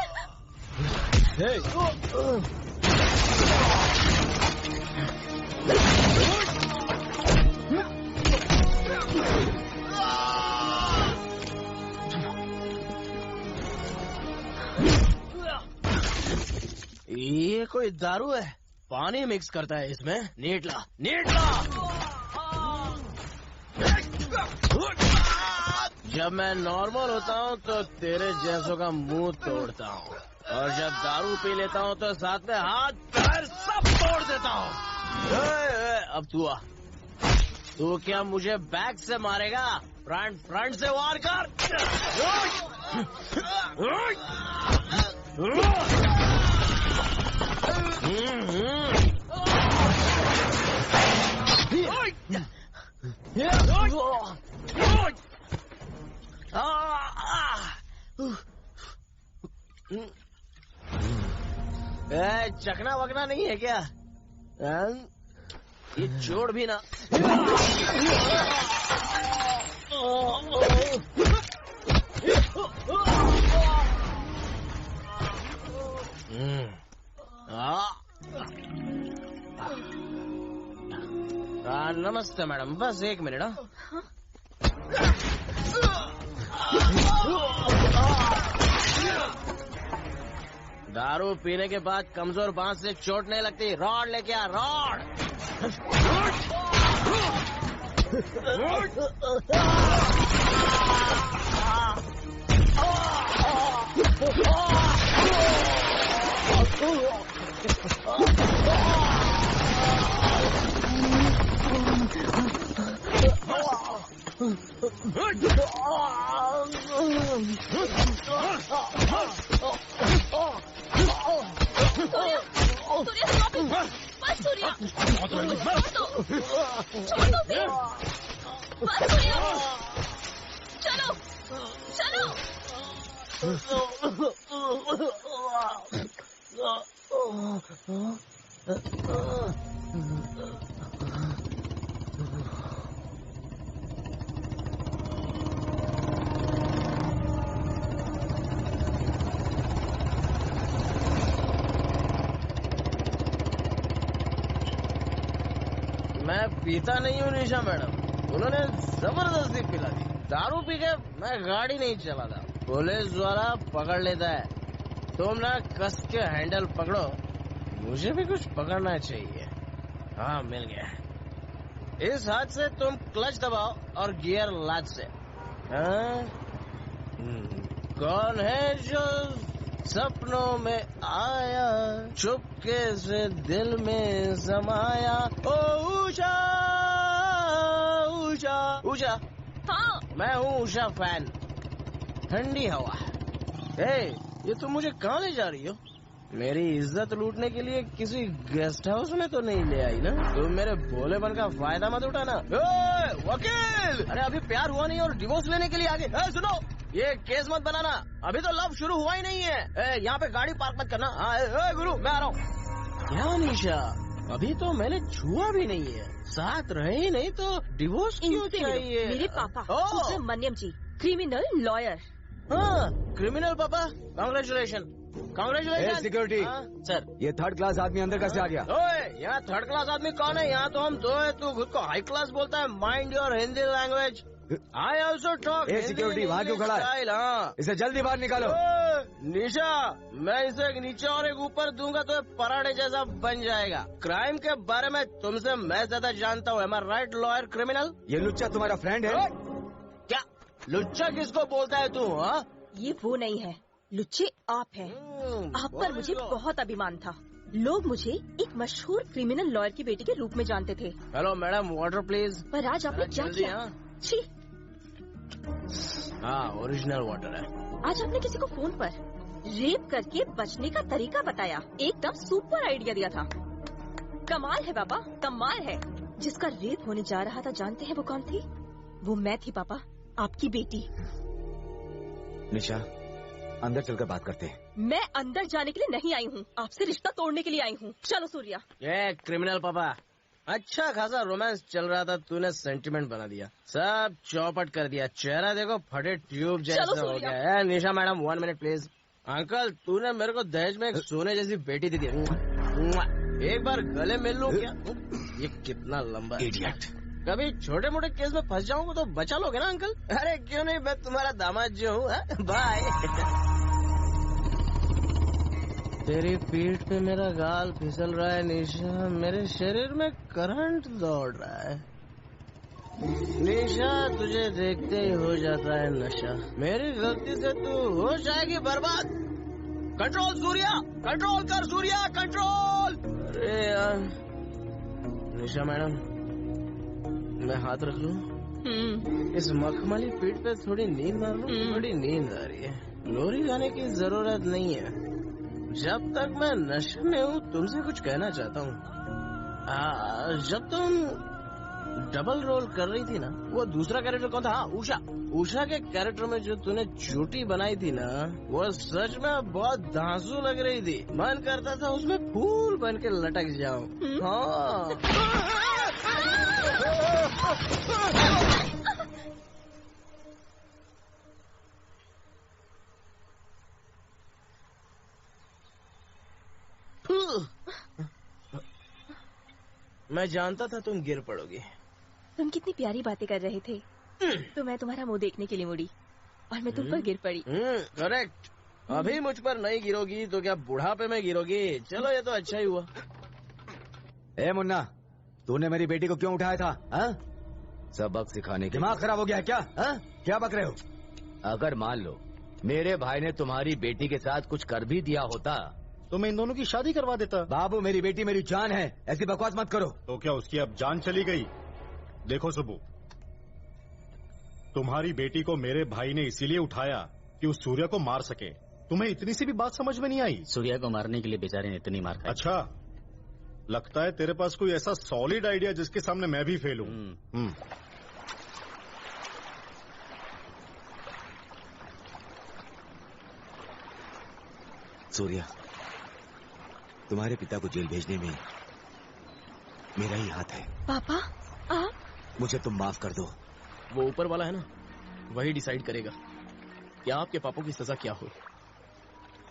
ये कोई दारू है? पानी मिक्स करता है इसमें। नीटला नीटला। जब मैं नॉर्मल होता हूँ तो तेरे जैसों का मुंह तोड़ता हूँ, और जब दारू पी लेता हूँ तो साथ में हाथ पैर सब तोड़ देता हूँ। अब तू आ, तू क्या मुझे बैक से मारेगा? फ्रंट से वार कर। चखना वकना नहीं है क्या? ये जोड़ भी ना। नमस्ते मैडम, बस 1 मिनट। दारू पीने के बाद कमजोर बांस से चोट नहीं लगती। रॉड लेके आ, रॉड। चलो चलो। मैं पीता नहीं हूँ निशा मैडम, उन्होंने जबरदस्ती पिला दी। दारू पी के मैं गाड़ी नहीं चलाता, पुलिस द्वारा पकड़ लेता है। तुम ना कस के हैंडल पकड़ो, मुझे भी कुछ पकड़ना चाहिए। हाँ, मिल गया। इस हाथ से तुम क्लच दबाओ और गियर लाद से। कौन है जो सपनों में आया, चुपके से दिल में समाया? ओ उषा उषा उषा। हाँ, मैं हूँ उषा फैन। ठंडी हवा। ये तुम मुझे कहाँ ले जा रही हो? मेरी इज्जत लूटने के लिए किसी गेस्ट हाउस में तो नहीं ले आई ना? तुम मेरे भोलेपन का फायदा मत उठाना। वकील, अरे अभी प्यार हुआ नहीं और डिवोर्स लेने के लिए आगे। सुनो, ये केस मत बनाना, अभी तो लव शुरू हुआ ही नहीं है। यहाँ पे गाड़ी पार्क मत करना। गुरु, मैं आ रहा हूँ। क्या निशा, अभी तो मैंने छुआ भी नहीं है, साथ रहे ही नहीं तो डिवोर्स क्यों चाहिए? मेरे पापा मनियम जी, क्रिमिनल लॉयर। हाँ, क्रिमिनल पापा, कांग्रेचुलेशन। सिक्योरिटी सर, ये 3rd क्लास आदमी अंदर कैसे आ गया? यहाँ 3rd क्लास आदमी कौन है? यहाँ तो हम 2 है, तू खुद को हाई क्लास बोलता है। Mind your Hindi language. I also talk. Security वहाँ क्यों खड़ा है? हाँ, इसे जल्दी बाहर निकालो। निशा, मैं इसे एक नीचे और एक ऊपर दूंगा तो पराठे जैसा बन जाएगा। क्राइम के बारे में तुमसे मैं ज्यादा जानता हूँ। एम आई राइट लॉयर क्रिमिनल? ये लुच्चा तुम्हारा फ्रेंड है? क्या लुच्चा किसको बोलता है तू? हाँ, ये वो नहीं है, लुच्चे आप हैं। आप पर मुझे बहुत अभिमान था। लोग मुझे एक मशहूर क्रिमिनल लॉयर की बेटी के रूप में जानते थे। Hello madam, water please. पर आज आपने क्या किया? छी। हाँ, ओरिजिनल वाटर है। आज आपने किसी को फोन पर रेप करके बचने का तरीका बताया। एकदम सुपर आइडिया दिया था। कमाल है पापा, कमाल है। जिसका रेप होने जा रहा था, जानते हैं वो कौन थी? वो मैं थी पापा, आपकी बेटी। निशा, अंदर चलकर बात करते हैं। मैं अंदर जाने के लिए नहीं आई हूँ, आपसे रिश्ता तोड़ने के लिए आई हूँ। चलो सूर्या। ये क्रिमिनल पापा, अच्छा खासा रोमांस चल रहा था, तूने सेंटिमेंट बना दिया, सब चौपट कर दिया। चेहरा देखो फटे ट्यूब जैसा हो गया। निशा मैडम, 1 मिनट प्लीज। अंकल, तूने मेरे को दहेज में एक सोने जैसी बेटी दी थी, एक बार गले मिल लूं क्या? ये कितना लंबा इडियट। कभी छोटे मोटे केस में फंस जाऊंगा तो बचा लोगे ना अंकल? अरे क्यों नहीं, मैं तुम्हारा दामाद जो हूँ। बाय। तेरी पीठ पे मेरा गाल फिसल रहा है निशा, मेरे शरीर में करंट दौड़ रहा है। निशा तुझे देखते ही हो जाता है नशा। मेरी गलती से तू हो जाएगी बर्बाद। कंट्रोल सूर्या, कंट्रोल कर सूर्या, कंट्रोल। अरे यार निशा मैडम, मैं हाथ रख लूं? इस मखमली पीठ पे थोड़ी नींद मार लूं? थोड़ी नींद आ रही है। लोरी गाने की जरूरत नहीं है। जब तक मैं नशे में हूँ तुमसे कुछ कहना चाहता हूँ। जब तुम डबल रोल कर रही थी ना, वो दूसरा कैरेक्टर कौन था? हाँ, उषा। उषा के कैरेक्टर में जो तूने चोटी बनाई थी ना, वो सच में बहुत धांसू लग रही थी। मन करता था उसमें फूल बन के लटक जाऊं। हाँ। मैं जानता था तुम गिर पड़ोगी। तुम कितनी प्यारी बातें कर रहे थे, तो मैं तुम्हारा मुंह देखने के लिए मुड़ी और मैं तुम पर गिर पड़ी। करेक्ट। अभी मुझ पर नहीं गिरोगी तो क्या बुढ़ापे में गिरोगी? चलो ये तो अच्छा ही हुआ। ए मुन्ना, तूने मेरी बेटी को क्यों उठाया था? हा? सबक सिखाने के। दिमाग खराब हो गया क्या? हा? क्या बक रहे हो? अगर मान लो मेरे भाई ने तुम्हारी बेटी के साथ कुछ कर भी दिया होता तो मैं इन दोनों की शादी करवा देता। बाबू, मेरी बेटी मेरी जान है, ऐसी बकवास मत करो। तो क्या उसकी अब जान चली गई? देखो सुबू, तुम्हारी बेटी को मेरे भाई ने इसीलिए उठाया कि उस सूर्य को मार सके। तुम्हें इतनी सी भी बात समझ में नहीं आई? सूर्या को मारने के लिए बेचारे ने इतनी मार खाई। अच्छा, लगता है तेरे पास कोई ऐसा सॉलिड आइडिया जिसके सामने मैं भी फेल हूं। सूर्या, तुम्हारे पिता को जेल भेजने में मेरा ही हाथ है। पापा, आप? मुझे तुम माफ कर दो। वो ऊपर वाला है ना, वही डिसाइड करेगा कि आपके पापों की सजा क्या हो।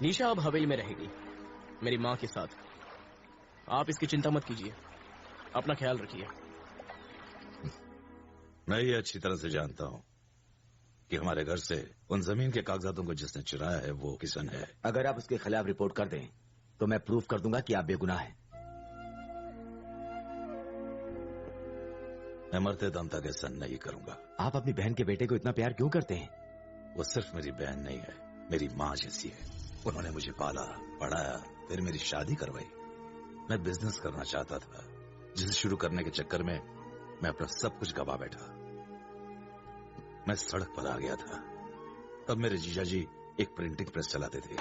निशा अब हवेली में रहेगी मेरी माँ के साथ। आप इसकी चिंता मत कीजिए, अपना ख्याल रखिए। मैं ये अच्छी तरह से जानता हूँ कि हमारे घर से उन जमीन के कागजातों को जिसने चुराया है वो किसन है। अगर आप उसके खिलाफ रिपोर्ट कर दें तो मैं प्रूफ कर दूंगा कि आप बेगुनाह हैं। मैं मरते दम तक ऐसा नहीं करूंगा। आप अपनी बहन के बेटे को इतना प्यार क्यों करते हैं? वो सिर्फ मेरी बहन नहीं है, मेरी माँ जैसी है। उन्होंने मुझे पाला, पढ़ाया, फिर मेरी शादी करवाई। मैं बिजनेस करना चाहता था, जिसे शुरू करने के चक्कर में मैं अपना सब कुछ गवा बैठा। मैं सड़क पर आ गया था। तब मेरे जीजा जी एक प्रिंटिंग प्रेस चलाते थे।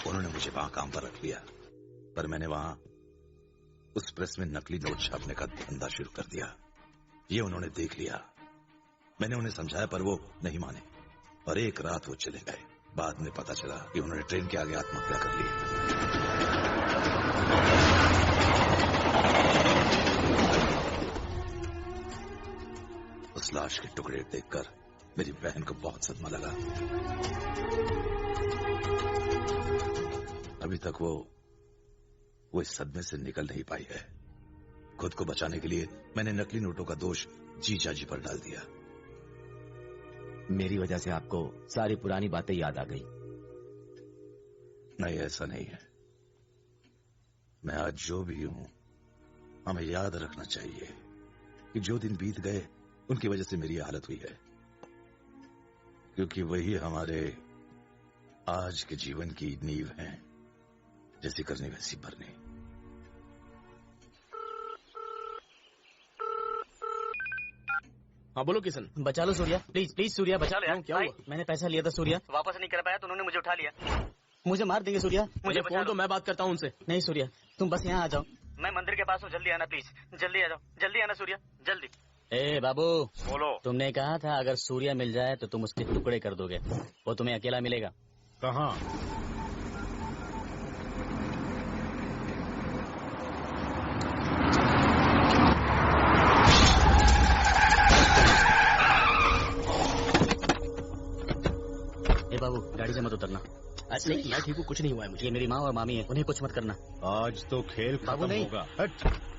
उन्होंने मुझे वहां काम पर रख लिया, पर मैंने वहां उस प्रेस में नकली नोट छापने का धंधा शुरू कर दिया। ये उन्होंने देख लिया। मैंने उन्हें समझाया पर वो नहीं माने और एक रात वो चले गए। बाद में पता चला कि उन्होंने ट्रेन के आगे आत्महत्या कर ली। उस लाश के टुकड़े देखकर मेरी बहन को बहुत सदमा लगा। अभी तक वो इस सदमे से निकल नहीं पाई है। खुद को बचाने के लिए मैंने नकली नोटों का दोष जीजा जी पर डाल दिया। मेरी वजह से आपको सारी पुरानी बातें याद आ गई। नहीं, ऐसा नहीं है। मैं आज जो भी हूं, हमें याद रखना चाहिए कि जो दिन बीत गए उनकी वजह से मेरी हालत हुई है, क्योंकि वही हमारे आज के जीवन की नींव है। जैसी करनी वैसी भरनी। हाँ बोलो किशन। बचा लो सूर्या, प्लीज प्लीज सूर्या बचा लो यार। क्या हुआ? मैंने पैसा लिया था सूर्या, वापस नहीं कर पाया तो उन्होंने मुझे उठा लिया। मुझे मार देंगे सूर्या, मुझे फोन तो मैं बात करता हूँ उनसे। नहीं सूर्या, तुम बस यहाँ आ जाओ। मैं मंदिर के पास हूँ, जल्दी आना प्लीज। जल्दी आ जाओ, जल्दी आना सूर्या, जल्दी। ए बाबू, बोलो। तुमने कहा था अगर सूर्या मिल जाए तो तुम उसके टुकड़े कर दोगे। वो तुम्हें अकेला मिलेगा। कहाँ? बाबू गाड़ी से मत उतरना। अच्छा नहीं, मैं ठीक हूँ, कुछ नहीं हुआ है मुझे। ये मेरी माँ और मामी है, उन्हें कुछ मत करना। आज तो खेल खत्म होगा। हट।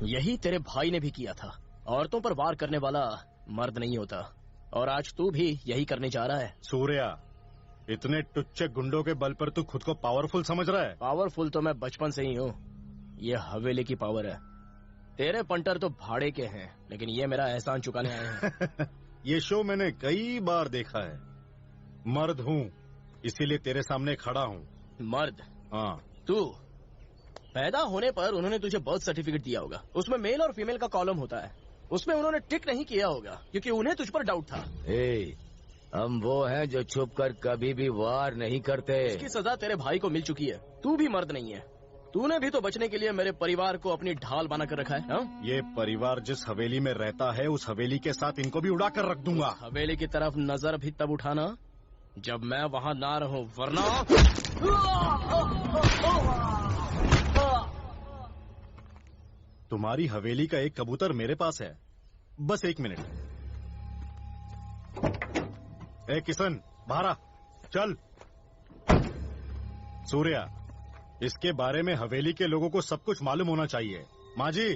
यही तेरे भाई ने भी किया था। औरतों पर वार करने वाला मर्द नहीं होता, और आज तू भी यही करने जा रहा है। सूर्या, इतने टुच्चे गुंडों के बल पर तू खुद को पावरफुल समझ रहा है? पावरफुल तो मैं बचपन से ही हूँ। ये हवेली की पावर है। तेरे पंटर तो भाड़े के हैं, लेकिन ये मेरा एहसान चुकाने आए हैं। ये शो मैंने कई बार देखा है। मर्द हूँ, इसीलिए तेरे सामने खड़ा हूँ। मर्द? हाँ। तू पैदा होने पर उन्होंने तुझे बर्थ सर्टिफिकेट दिया होगा, उसमें मेल और फीमेल का कॉलम होता है। उसमें उन्होंने टिक नहीं किया होगा क्योंकि उन्हें तुझ पर डाउट था। हम वो हैं जो छुप कर कभी भी वार नहीं करते। इसकी सजा तेरे भाई को मिल चुकी है। तू भी मर्द नहीं है। तूने भी तो बचने के लिए मेरे परिवार को अपनी ढाल बना कर रखा है। हा? ये परिवार जिस हवेली में रहता है, उस हवेली के साथ इनको भी उड़ा कर रख दूंगा। हवेली की तरफ नजर भी तब उठाना जब मैं वहाँ ना रहूं, वरना तुम्हारी हवेली का एक कबूतर मेरे पास है। बस 1 मिनट। ए किशन, बाहर आ, चल। सूर्या, इसके बारे में हवेली के लोगों को सब कुछ मालूम होना चाहिए। माँ जी।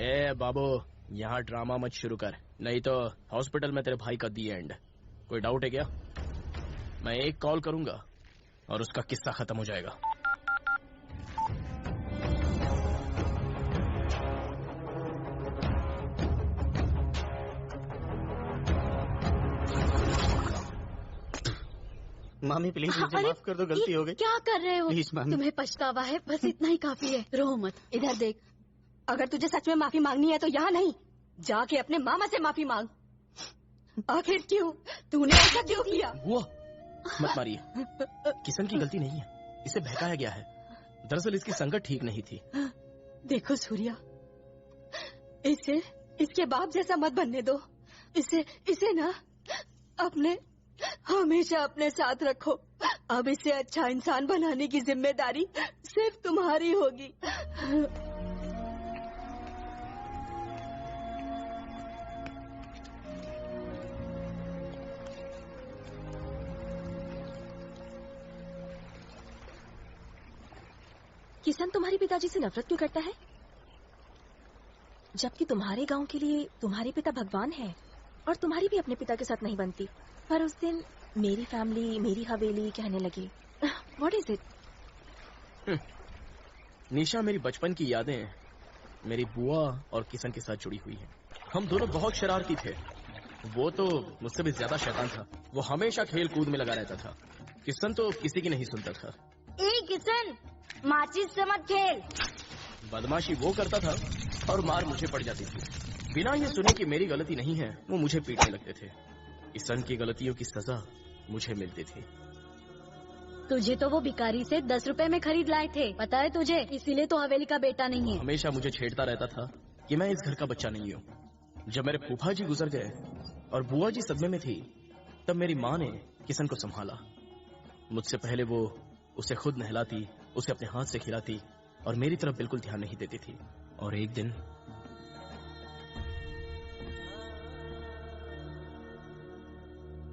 ए बाबू, यहाँ ड्रामा मत शुरू कर, नहीं तो हॉस्पिटल में तेरे भाई का दी एंड। कोई डाउट है क्या? मैं एक कॉल करूंगा और उसका किस्सा खत्म हो जाएगा। मामी प्लीज मुझे माफ कर दो, गलती हो गई। क्या कर रहे हो? प्लीज मामी। तुम्हें पछतावा है, बस इतना ही काफी है। रो मत। इधर देख, अगर तुझे सच में माफी मांगनी है तो यहाँ नहीं, जाके अपने मामा से माफी मांग। आखिर क्यों? तूने ऐसा क्यों किया? वो मत मारिए, किशन की गलती नहीं है, इसे बहकाया गया है। दरअसल इसकी संगत ठीक नहीं थी। देखो सूर्या, इसके बाप जैसा मत बनने दो। इसे ना अपने हमेशा अपने साथ रखो। अब इसे अच्छा इंसान बनाने की जिम्मेदारी सिर्फ तुम्हारी होगी। किशन तुम्हारे पिताजी से नफरत क्यों करता है, जबकि तुम्हारे गांव के लिए तुम्हारे पिता भगवान है और तुम्हारी भी अपने पिता के साथ नहीं बनती। पर उस दिन मेरी फैमिली, मेरी हवेली कहने लगी। What is it? निशा, मेरी बचपन की यादें मेरी बुआ और किशन के साथ जुड़ी हुई है। हम दोनों बहुत शरारती थे। वो तो मुझसे भी ज्यादा शैतान था। वो हमेशा खेल कूद में लगा रहता था। किशन तो किसी की नहीं सुनता था। ए किशन, माचिस से मत खेल। बदमाशी वो करता था और मार मुझे पड़ जाती थी। बिना ये सुने कि मेरी गलती नहीं है, वो मुझे पीटने लगते थे। किशन की गलतियों की सजा मुझे मिलती थी। तुझे तो वो भिखारी से 10 रुपए में खरीद लाए थे, पता है तुझे? इसीलिए तो हवेली का बेटा नहीं है। हमेशा मुझे छेड़ता रहता था कि मैं इस घर का बच्चा नहीं हूँ। जब मेरे फूफा जी गुजर गए और बुआ जी सदमे में थी, तब मेरी माँ ने किशन को संभाला। मुझसे पहले वो उसे खुद नहलाती, उसे अपने हाथ से खिलाती और मेरी तरफ बिल्कुल ध्यान नहीं देती थी। और एक दिन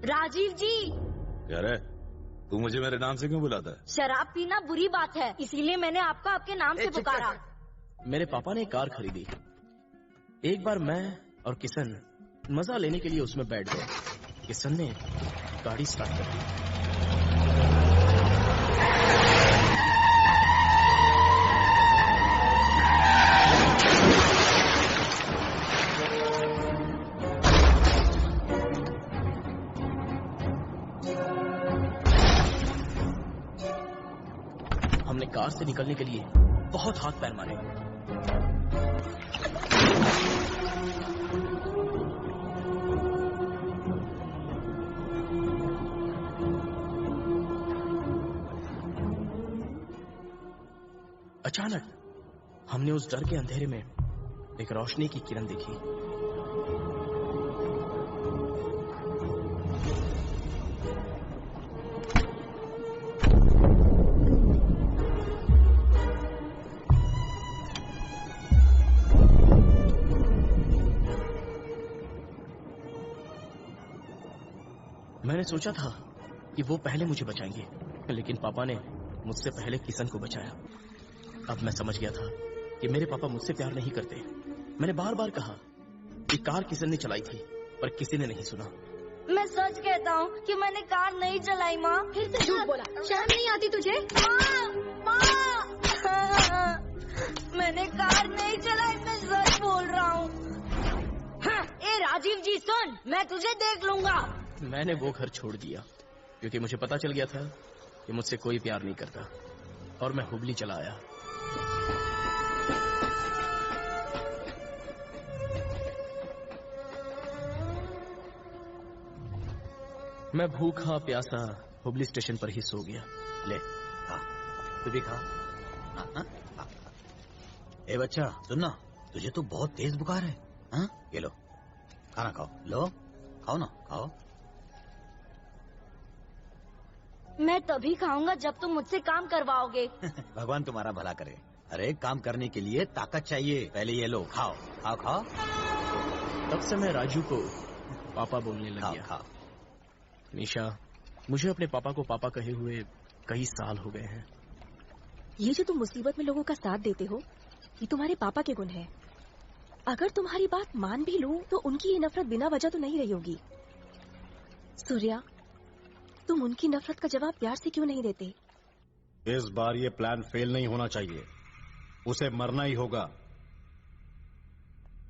राजीव जी। क्या रे, तू मुझे मेरे नाम से क्यों बुलाता है? शराब पीना बुरी बात है, इसीलिए मैंने आपको आपके नाम से पुकारा। मेरे पापा ने एक कार खरीदी। एक बार मैं और किशन मजा लेने के लिए उसमें बैठ गए। किशन ने गाड़ी स्टार्ट कर दी। हमने कार से निकलने के लिए बहुत हाथ पैर मारे। अचानक हमने उस डर के अंधेरे में एक रोशनी की किरण देखी। मैंने सोचा था कि वो पहले मुझे बचाएंगे, लेकिन पापा ने मुझसे पहले किशन को बचाया। अब मैं समझ गया था कि मेरे पापा मुझसे प्यार नहीं करते। मैंने बार बार कहा कि कार किशन ने चलाई थी, पर किसी ने नहीं सुना। मैं सच कहता हूँ कि मैंने कार नहीं चलाई माँ। फिर से झूठ बोला, शर्म नहीं आती तुझे? मैंने कार नहीं चलाई, मैं सच बोल रहा हूँ। ए राजीव जी सुन, मैं तुझे देख लूंगा। मैंने वो घर छोड़ दिया क्योंकि मुझे पता चल गया था कि मुझसे कोई प्यार नहीं करता, और मैं हुबली चला आया। मैं भूखा प्यासा हुबली स्टेशन पर ही सो गया। ले खा, तू भी खा। ए बच्चा सुनना, तुझे तो बहुत तेज बुखार है। हाँ ये लो खाना खाओ, लो खाओ ना, खाओ। मैं तभी खाऊंगा जब तुम मुझसे काम करवाओगे। भगवान तुम्हारा भला करे। अरे काम करने के लिए ताकत चाहिए। पहले ये लो, खाओ खाओ खाओ। तब से मैं राजू को पापा बोलने लग गया। खाओ। निशा, मुझे अपने पापा को पापा कहे हुए कई साल हो गए हैं। ये जो तुम मुसीबत में लोगों का साथ देते हो, ये तुम्हारे पापा के गुण है। अगर तुम्हारी बात मान भी लूं तो उनकी ये नफरत बिना वजह तो नहीं रही होगी। सूर्या, तुम उनकी नफरत का जवाब प्यार से क्यों नहीं देते? इस बार ये प्लान फेल नहीं होना चाहिए, उसे मरना ही होगा।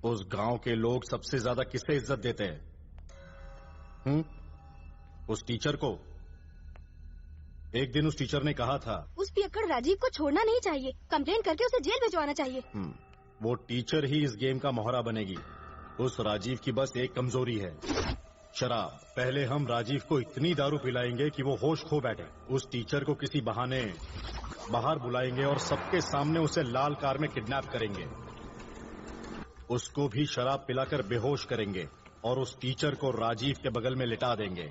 उस गांव के लोग सबसे ज्यादा किसे इज्जत देते हैं? उस टीचर को। एक दिन उस टीचर ने कहा था, उस पियक्कड़ राजीव को छोड़ना नहीं चाहिए, कंप्लेन करके उसे जेल भिजवाना चाहिए। वो टीचर ही इस गेम का मोहरा बनेगी। उस राजीव की बस एक कमजोरी है, शराब। पहले हम राजीव को इतनी दारू पिलाएंगे कि वो होश खो बैठे। उस टीचर को किसी बहाने बाहर बुलाएंगे और सबके सामने उसे लाल कार में किडनैप करेंगे। उसको भी शराब पिलाकर बेहोश करेंगे और उस टीचर को राजीव के बगल में लिटा देंगे।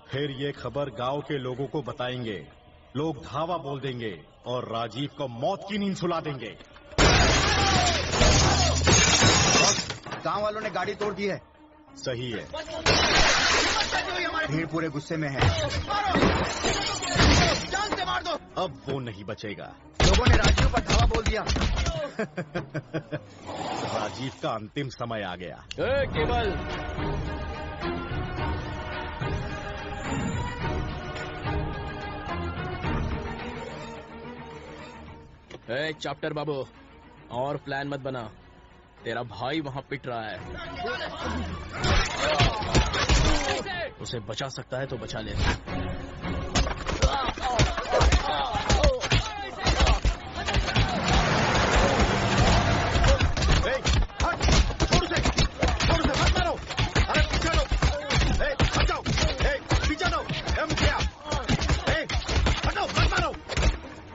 फिर ये खबर गांव के लोगों को बताएंगे। लोग धावा बोल देंगे और राजीव को मौत की नींद सुला देंगे। गांव वालों ने गाड़ी तोड़ दी है। सही है। भीड़ पूरे गुस्से में है। जान से मार दो। अब वो नहीं बचेगा। लोगों ने राजीव पर धावा बोल दिया। राजीव का अंतिम समय आ गया। केवल चैप्टर बाबू, और प्लान मत बना, तेरा भाई वहां पिट रहा है। उसे बचा सकता है तो बचा ले।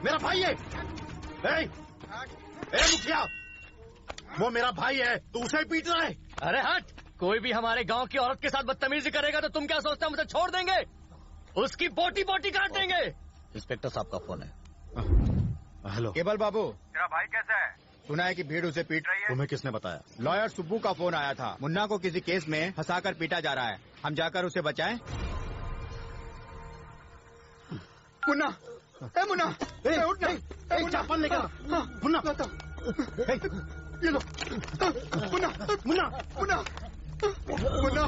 मेरा भाई है। मुखिया, वो मेरा भाई है, तू उसे पीट रहा है। अरे हट, कोई भी हमारे गांव की औरत के साथ बदतमीजी करेगा तो तुम क्या सोचते हो, मुझे छोड़ देंगे? उसकी बोटी बोटी काट देंगे। इंस्पेक्टर साहब का फोन है। हेलो केवल बाबू, तेरा भाई कैसा है? सुना है कि भीड़ उसे पीट रही है। तुम्हें किसने बताया? लॉयर सुब्बू का फोन आया था। मुन्ना को किसी केस में फंसाकर पीटा जा रहा है। हम जाकर उसे बचाएं? मुन्ना, ए मुन्ना, उठ नहीं, चापन लेकर मुन्ना, ये लो, मुन्ना, मुन्ना, मुन्ना, मुन्ना,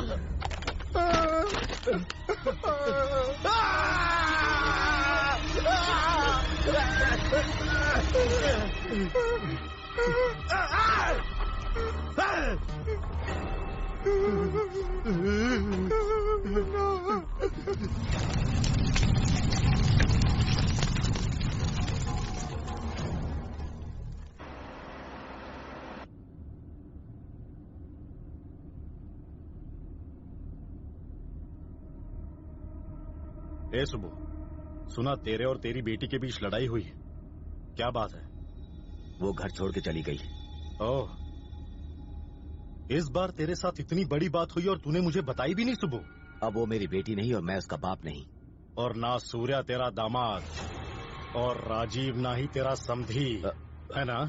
ए सुबह, सुना तेरे और तेरी बेटी के बीच लड़ाई हुई है, क्या बात है? वो घर छोड़ के चली गई। ओह, इस बार तेरे साथ इतनी बड़ी बात हुई और तूने मुझे बताई भी नहीं सुबह। अब वो मेरी बेटी नहीं और मैं उसका बाप नहीं। और ना सूर्या तेरा दामाद और राजीव ना ही तेरा समधी, है ना?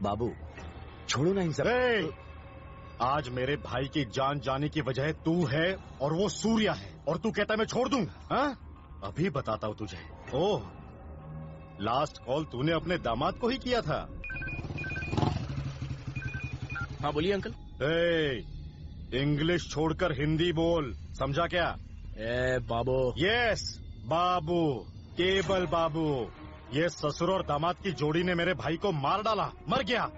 बाबू छोड़ो ना इन सब। आज मेरे भाई की जान जाने की वजह तू है और वो सूर्या है, और तू कहता है मैं छोड़ दूं? हाँ? अभी बताता हूँ तुझे। ओह, लास्ट कॉल तूने अपने दामाद को ही किया था। हाँ बोलिए अंकल। इंग्लिश छोड़कर हिंदी बोल, समझा क्या? बाबू। यस बाबू, केबल बाबू। ये ससुर और दामाद की जोड़ी ने मेरे भाई को मार डाला, मर गया।